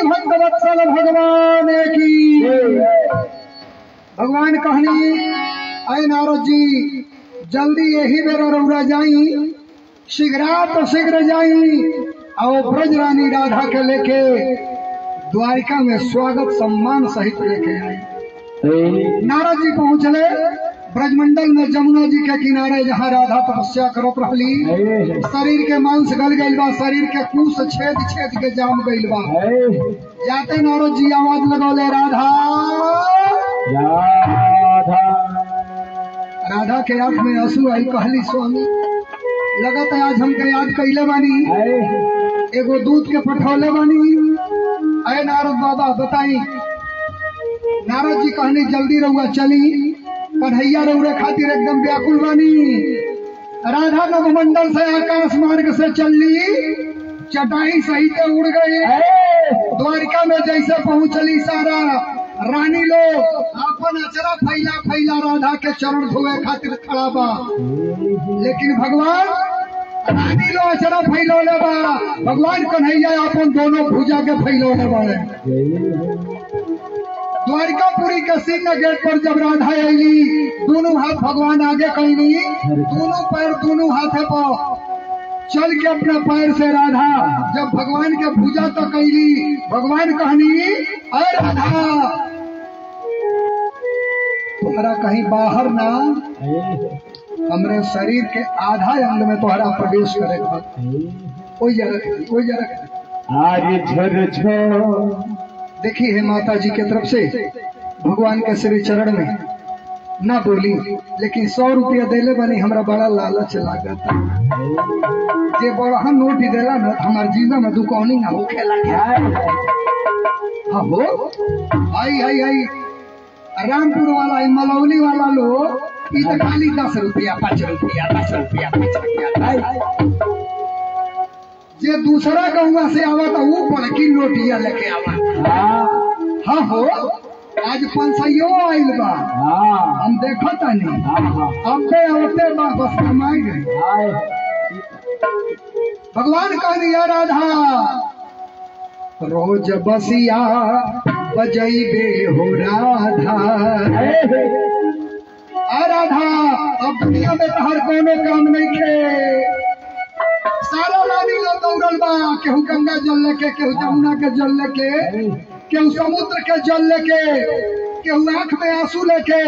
Speaker 1: भक्तवत्सल भगवान की भगवान कहनी आए नारद जी जल्दी यही बेरा रौरा जाई शीघ्र तो शीघ्र जाई और ब्रज रानी राधा के लेके द्वारिका में स्वागत सम्मान सहित लेके आई। नारद जी पहुँचले ब्रजमंडल में जमुना जी के किनारे जहाँ राधा तपस्या करत रहली। शरीर के मांस गल गईल बा, शरीर के कुश छेद छेद के जाम गईल बा। जाते नारद जी आवाज लगौले राधा राधा। राधा के आंख में आंसू आई, कहली स्वामी लगत है आज हमके याद कैले बानी, एगो दूध के पठौले बानी। अरे नारद बाबा बताई। नारद जी कहनी जल्दी रहुआ चली, कन्हैया रौरे खातिर एकदम व्याकुल बानी। राधा नवमंडल से आकाश मार्ग से चलली, चटाई सहित उड़ गई। द्वारिका में जैसे पहुंचली सारा रानी लोग अपन अचरा फैला फैला राधा के चरण धोए खातिर खड़ा बा। लेकिन भगवान रानी लोग अचरा फैलौले बा, भगवान कन्हैया अपन दोनों भुजा के फैलौले बाड़े। द्वारिकापुरी के सिंह गेट पर जब राधा आईली, दोनों हाथ भगवान आगे कैली, दोनों पैर दोनों हाथे पर चल के अपने पैर से राधा जब भगवान के पूजा तो कैली, भगवान कहनी अरे राधा तुम्हारा कहीं बाहर ना, हमरे शरीर के आधा अंग में तुम्हारा प्रवेश करेगा। कोई जरा आज देखी है माता जी के तरफ से भगवान के श्री चरण में ना बोली, लेकिन 100 रुपया देले बनी हमरा बड़ा लालच लागत। जे बड़ा नोट देला ना हमारे जीवन में दुकानी ना होखे लगा। हाँ हो आई आई आई रामपुर वाला मलौली वाला लोग खाली 10 रुपया 5 रुपया 10 रुपया 5 रुपया। जे दूसरा गौवा से आवा तो वो बड़की नोटिया लेके आवा। हाँ हो आज 500 आयल बा, हम देखो तनी अबे होते बस कमाई गए। भगवान कहनी या राधा रोज बसिया बजैबे हो राधा। राधा अब दुनिया में तो हर कोनो काम नहीं खे, सारा रानी लोग दौड़ल बा, केहू गंगा जल लेके, केहू जमुना के जल लेके, केहू समुद्र के जल लेके, केहू आंख में आंसू लेके।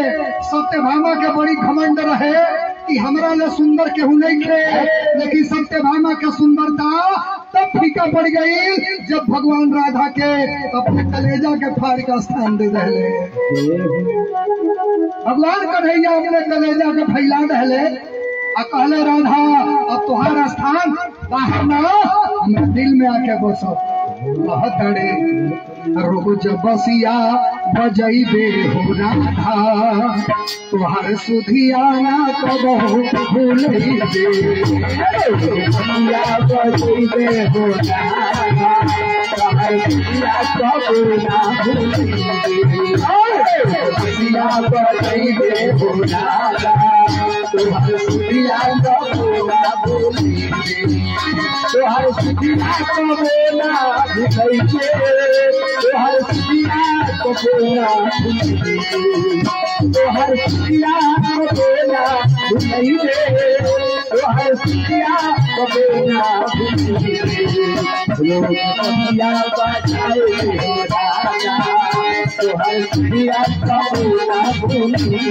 Speaker 1: सत्यभामा के बड़ी घमंड रहे कि हमरा ले सुंदर केहू नहीं थे, लेकिन सत्यभामा के सुंदरता तब फीका पड़ गई जब भगवान राधा के अपने कलेजा के फाड़ का स्थान दे रहे। भगवान कन्हैया अपने कलेजा के फैला रहे आ कहले राधा अब तुम्हारा स्थान बाहर ना, हमारे दिल में आके बसो। बहतड़े रोज बसिया बजैबे हो राधा, तुहार सुधिया ना कबहू भूलैबे। बसिया बजैबे हो राधा, तुहार सुधिया कबहू ना भूलैबे। बसिया बजैबे हो राधा, तुहार सुधिया कबहू ना भूलैबे। तुहार सुधिया कबहू ना भूलैबे। तुहार सुधिया कबहू ना भूलैबे। तुहार सुधिया कबहू ना भूलैबे। तुहार सुधिया कबहू ना भूलैबे। रोज बसिया बजाए हो राजा, तुहार सुधिया कबहू ना भूलैबे।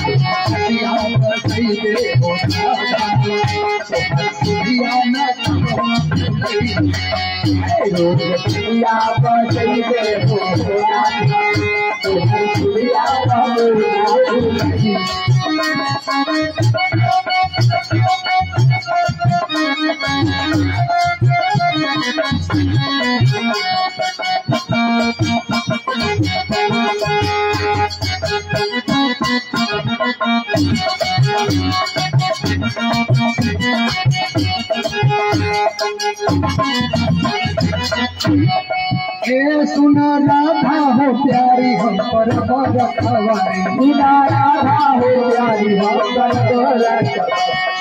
Speaker 1: बसिया बजैबे हो राजा, तुहार सुधिया ना कबहू रोज बसिया बजैबे हो राधा, तुहार सुधिया कबहू ना भूलैबे। हे सुना राधा हो प्यारी हम पर रखवारी। सुना राधा हो प्यारी हम पर रखवारी।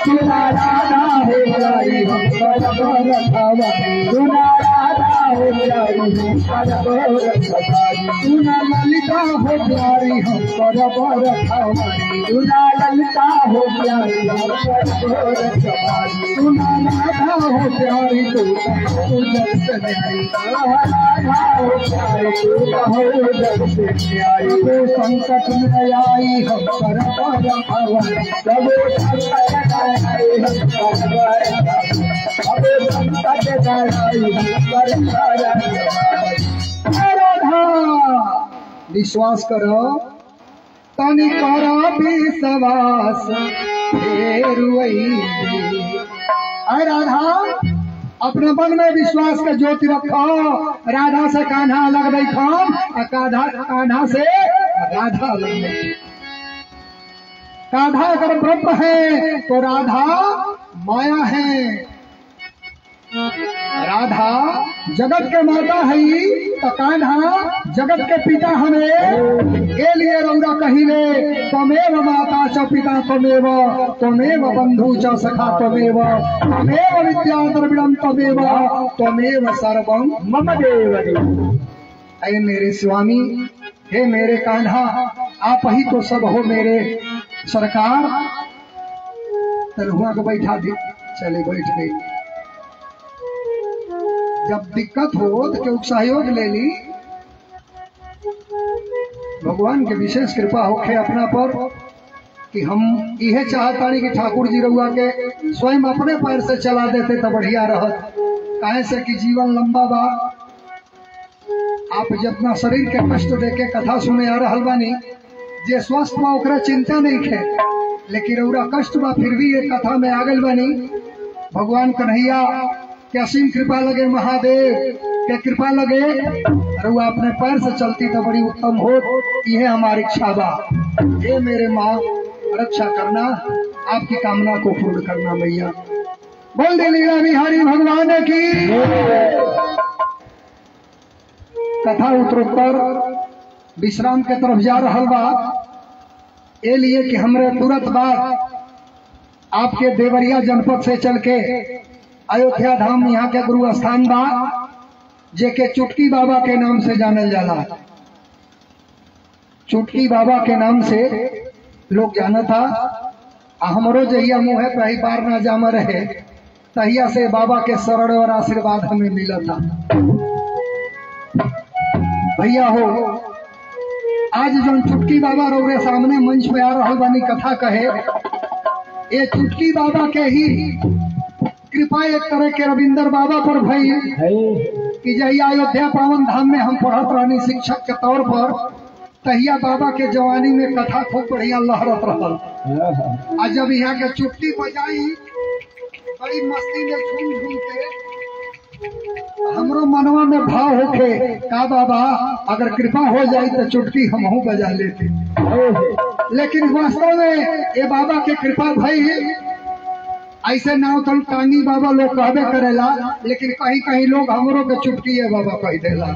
Speaker 1: सुना राधा हो प्यारी हम पर रखवारी। सुना राधा हो प्यारी हम पर रखवारी। सुना ललिता हो प्यारी हम पर रखवारी। सुना ललिता हो प्यारी हम पर रखवारी। सुना राधा हो प्यारी तू जब से आई। राधा हो प्यारी तू जब से आई। कबो संकट में आई हम पर रखवारी। कबो संकट में आई हम पर रखवारी। कबो संकट में आई हम पर रखवारी। राधा विश्वास करो, तनी करो विश्वास फेर राधा अपने मन में विश्वास का ज्योति रखो। राधा से कान्हा अलग नहीं खो, कान्हा से राधा अलग नहीं। कान्हा अगर ब्रह्म है तो राधा माया है। राधा जगत के माता है तो कान्हा जगत के पिता हमें। के लिए रौरा कहिले त्वमेव माता च पिता त्वमेव, त्वमेव बंधु च सखा त्वमेव, त्वमेव विद्या द्रविड़म त्वमेव, त्वमेव सर्वं मम देव। ऐ मेरे स्वामी, हे मेरे कान्हा, आप ही तो सब हो मेरे सरकार। तलुआ को बैठा दी, चले बैठ गई। जब दिक्कत हो तो क्यों सहयोग ले ली। भगवान के विशेष कृपा होखे अपना पर कि हम यह चाहता कि ठाकुर जी रउआ के स्वयं अपने पैर से चला देते तो बढ़िया रहत। काहे से कि जीवन लंबा बा। आप जितना शरीर के कष्ट देके कथा सुने आ रहल बानी, जे स्वस्थ बा ओकरा चिंता नहीं खे, लेकिन रउरा कष्ट बा फिर भी एक कथा में आ गइल बानी। भगवान कन्हैया के असीम कृपा लगे, महादेव के कृपा लगे, रउआ अपने पैर से चलती तो बड़ी उत्तम हो। यह हमारी इच्छा बा। ये मेरे माँ रक्षा करना, आपकी कामना को पूर्ण करना मैया। बोल दे लीला बिहारी भगवान की। कथा उत्तरोत्तर विश्राम के तरफ जा रहल बा। ये लिए कि हमरे तुरंत बाद आपके देवरिया जनपद से चल के अयोध्या धाम यहाँ के गुरु स्थान बा, जेके चुटकी बाबा के नाम से जानल जाला। चुटकी बाबा के नाम से लोग जाना था। हमरो जहिया मुँह पही बार ना जाम रहे, तहिया से बाबा के शरण और आशीर्वाद हमें मिला था। भैया हो, आज जो चुटकी बाबा रौरे सामने मंच पे आ रहा बानी कथा कहे, ये चुटकी बाबा के ही कृपा एक तरह के रविंदर बाबा पर भई कि जहिया अयोध्या पावन धाम में हम पढ़त रहनी शिक्षक के तौर पर, तहिया बाबा के जवानी में कथा खूब बढ़िया लहरत रहल। आज जब यहाँ के चुटकी बजाई बड़ी मस्ती में झूम झूम के हमरो मनवा में भाव होके का बाबा अगर कृपा हो जाए तो चुटकी हमहू बजा लेते, लेकिन वास्तव में ये बाबा के कृपा भई। ऐसे नाव तो टांगी बाबा लोग कहबे करेला, लेकिन कहीं कहीं लोग हमरो के चुटकी है बाबा कह देला।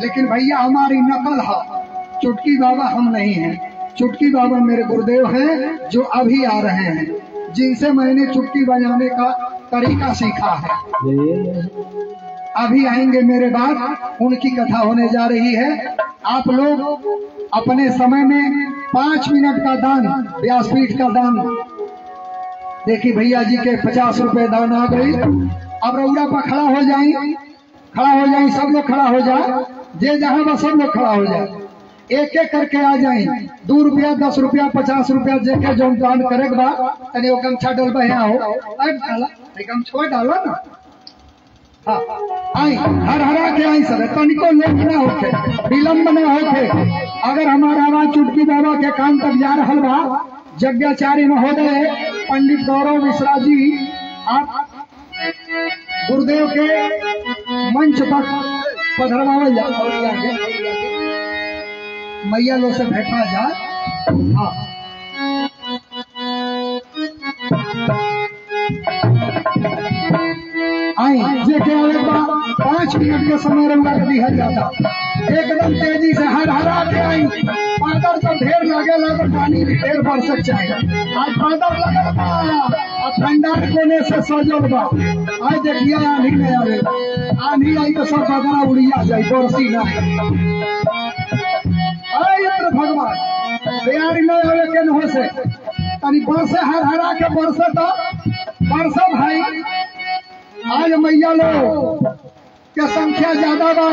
Speaker 1: लेकिन भैया हमारी नकल है, चुटकी बाबा हम नहीं हैं। चुटकी बाबा मेरे गुरुदेव हैं जो अभी आ रहे हैं, जिनसे मैंने चुटकी बजाने का तरीका सीखा है। अभी आएंगे मेरे बाद, उनकी कथा होने जा रही है। आप लोग अपने समय में 5 मिनट का दान, व्यासपीठ का दान, देखिए भैया जी के 50 रुपए दान आ गई। अब रौरा पर खड़ा हो जाए, सब लोग खड़ा हो जाए, जे जहां बस सब लोग खड़ा हो जाए, एक एक करके आ जाए। 2 रुपया 10 रुपया 50 रुपया जेके जो दान करे बा तनी वो गमछा डल बहिया हो डाला, गमछा डाला ना। हाँ आई हर हरा के आई सर, तनिको लेट ना होके, विलम्ब ना होके। अगर हमारा आवाज चुटकी बाबा के कान तक जा रहा बा, यज्ञाचार्य महोदय पंडित गौरव मिश्रा जी, आप गुरुदेव के मंच पर पधरवावल जा, मैया लो से बैठा जा। हाँ आई जे के 5 मिनट के समय रंगा दिया जाता, एकदम तेजी से हर हरा के आई। पादर तो ढेर लगेला तो पानी भी ढेर बरसक चाहिए। आज पादर लगल बा और ठंडा कोने से सजल बा। आज देखिए आंधी नहीं आवे, आंधी आई तो सब बदला उड़िया जाए, बरसी ना। इंद्र भगवान तैयारी नहीं होवे के न हो से तनी बरसे हर हरा के बरसे तो बरसे भाई। आज मैया लो के संख्या ज्यादा बा,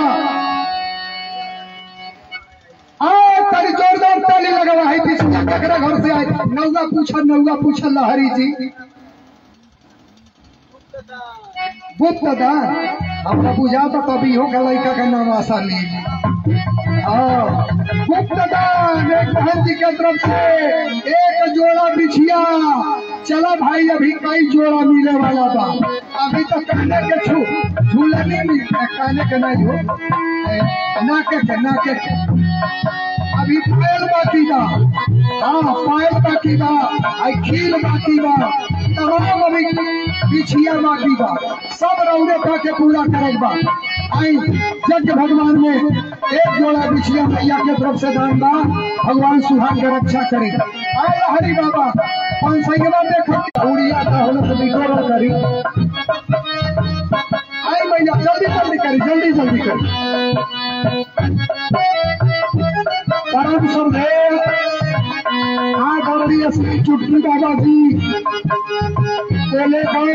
Speaker 1: तनी जोरदार ताली लगवा है। पिछला ककरा घर से आए, नौगा पूछल लहरी जी गुप्त दान, हमरा बुझा तो तभी हो के लड़का का नाम आसानी। गुप्त दान एक बहन जी के तरफ से 1 जोड़ा बिछिया। चला भाई अभी कई जोड़ा मिले वाला था, अभी तो कहने के झूलने में कहने के नहीं हो नाके अभी पैर बाकी बा। हाँ पैर बाकी बा, खील बाकी बा, तमाम अभी बिछिया बाकी बा, सब रौरे पा के पूरा करे बा। आई यज्ञ भगवान में 1 जोड़ा बिछिया मैया के तरफ से दान बा, भगवान सुहाग के रक्षा करे। आए हरि बाबा 500 देखो उड़िया था होने से निकोड़ा करी। आई मैया जल्दी करी। परम श्रद्धेय आदरणीय श्री चुटकी बाबा जी को लेकर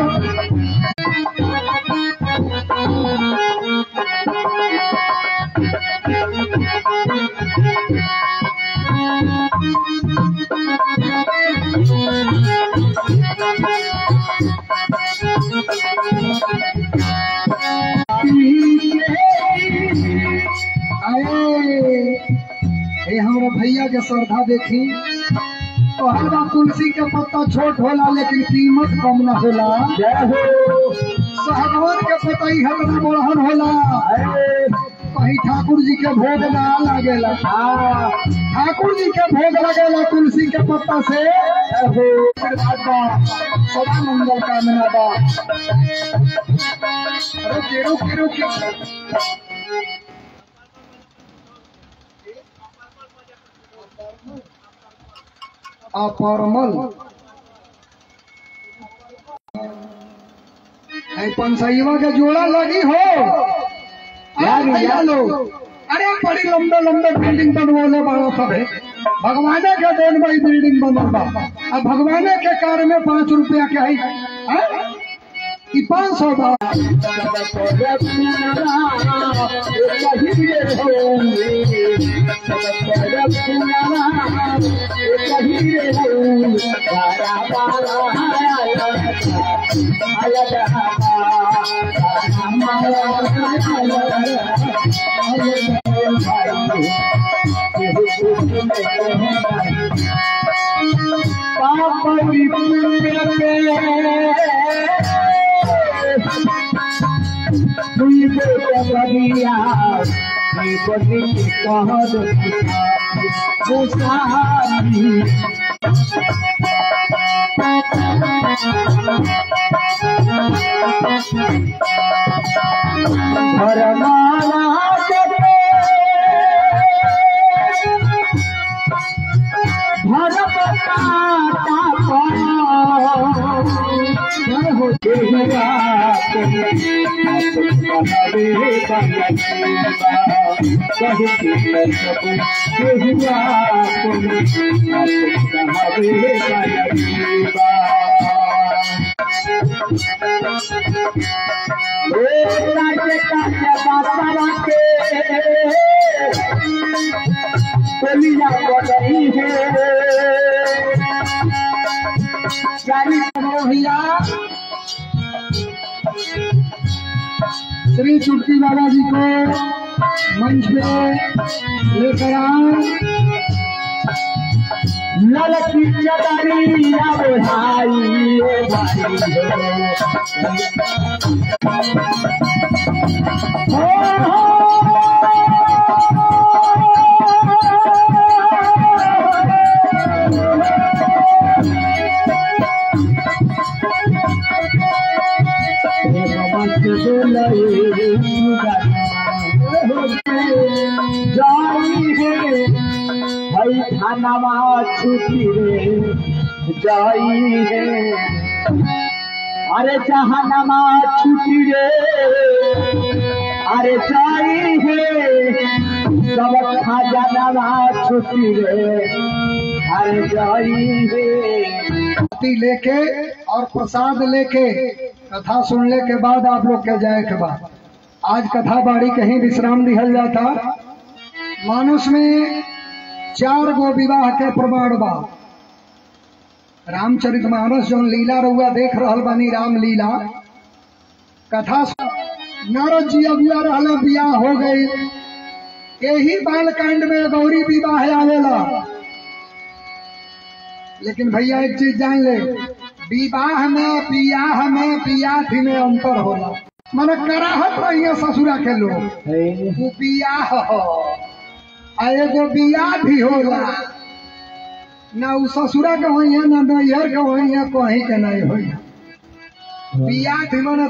Speaker 1: हमारा भैया के श्रद्धा देखी तो हल्का तुलसी के पत्ता छोट होला लेकिन कीमत कम न होला। सहगवान के पत्ता ही हल्का बढ़न होला, कहीं ठाकुर जी के भोग ना लागेला। ठाकुर जी के भोग लगेला तुलसी के पत्ता से। सदा मंगल कामना बा। रुके अपरमल 500 के जोड़ा लगी हो लो। अरे बड़ी लंबे बिल्डिंग बनवाने वाला सब है, भगवाने के देन भाई बिल्डिंग बनल बा। अब भगवाने के कार्य में 5 रुपया के है कि 500 बार श्री चुटकी बाबा जी को मंच पे लेकर आए। ललकी चदरी खानावा छुट्टी रे जाई है, अरे जहानामा छुट्टी रे अरे जाई है, सब खजानामा छुट्टी रे अरे जाई है। लेके और प्रसाद लेके कथा सुनने के बाद आप लोग के जाए के बाद आज कथा बाड़ी कहीं विश्राम दिहल जाता। मानुष में 4 गो विवाह के प्रमाण बा। रामचरितमानस जो लीला रउआ देख रहल बानी, राम लीला कथा नारद जी अगुआ रहला, बियाह हो गई। यही बालकांड में गौरी विवाह आवेला। लेकिन भैया एक चीज जान ले, विवाह में बियाह में बियाह में अंतर होला। मन कराहत रहिए ससुरा के लोग, वो बियाह हो एगो बियाह भी होला ना, उ ससुरा के हो ना नैहर के हो, कहीं के नहीं हो। बियाह भी मन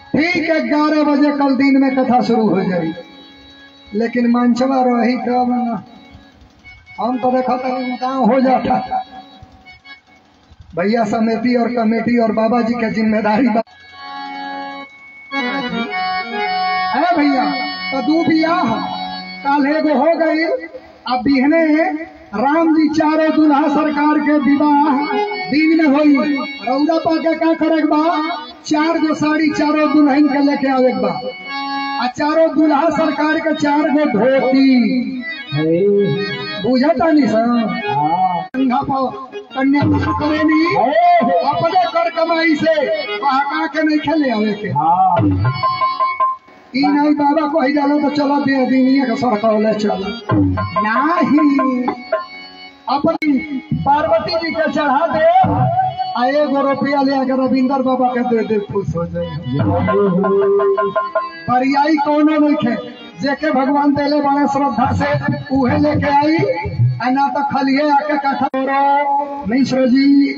Speaker 1: ठीक 11 बजे कल दिन में कथा शुरू हो जाए। लेकिन मंचवा रही तब ना, हम तो देखा गाँव हो जाता। भैया समिति और कमेटी और बाबा जी की जिम्मेदारी है भैया। तो 2 बियाह काल एगो हो गई। अब बिहने राम जी 4 दूल्हा सरकार के विवाह दिन में होई। रौदा पाके का करे बा, 4 गो साड़ी 4 दुल्हन के लेके आवे बा, आ 4 दूल्हा सरकार के 4 गो धोती। बुझता नहीं सर, कन्या करेनी अपने कर कमाई से बहका के नहीं खेले आवे के। ई नहीं बाबा को ही डालो तो चलो दे दीनिए का सरकौले चलो नहीं, अपनी पार्वती जी के चढ़ा दे, 1 रुपया ले अगर रविंदर बाबा के दे दे, खुश हो जाए। परियाई कोनो नहीं खे, जेके भगवान देले बड़े श्रद्धा से उहे लेके आई, ना तो खलिए आके कथा। मिश्र जी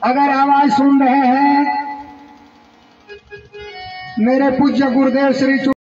Speaker 1: अगर आवाज सुन रहे हैं, मेरे पूज्य गुरुदेव श्री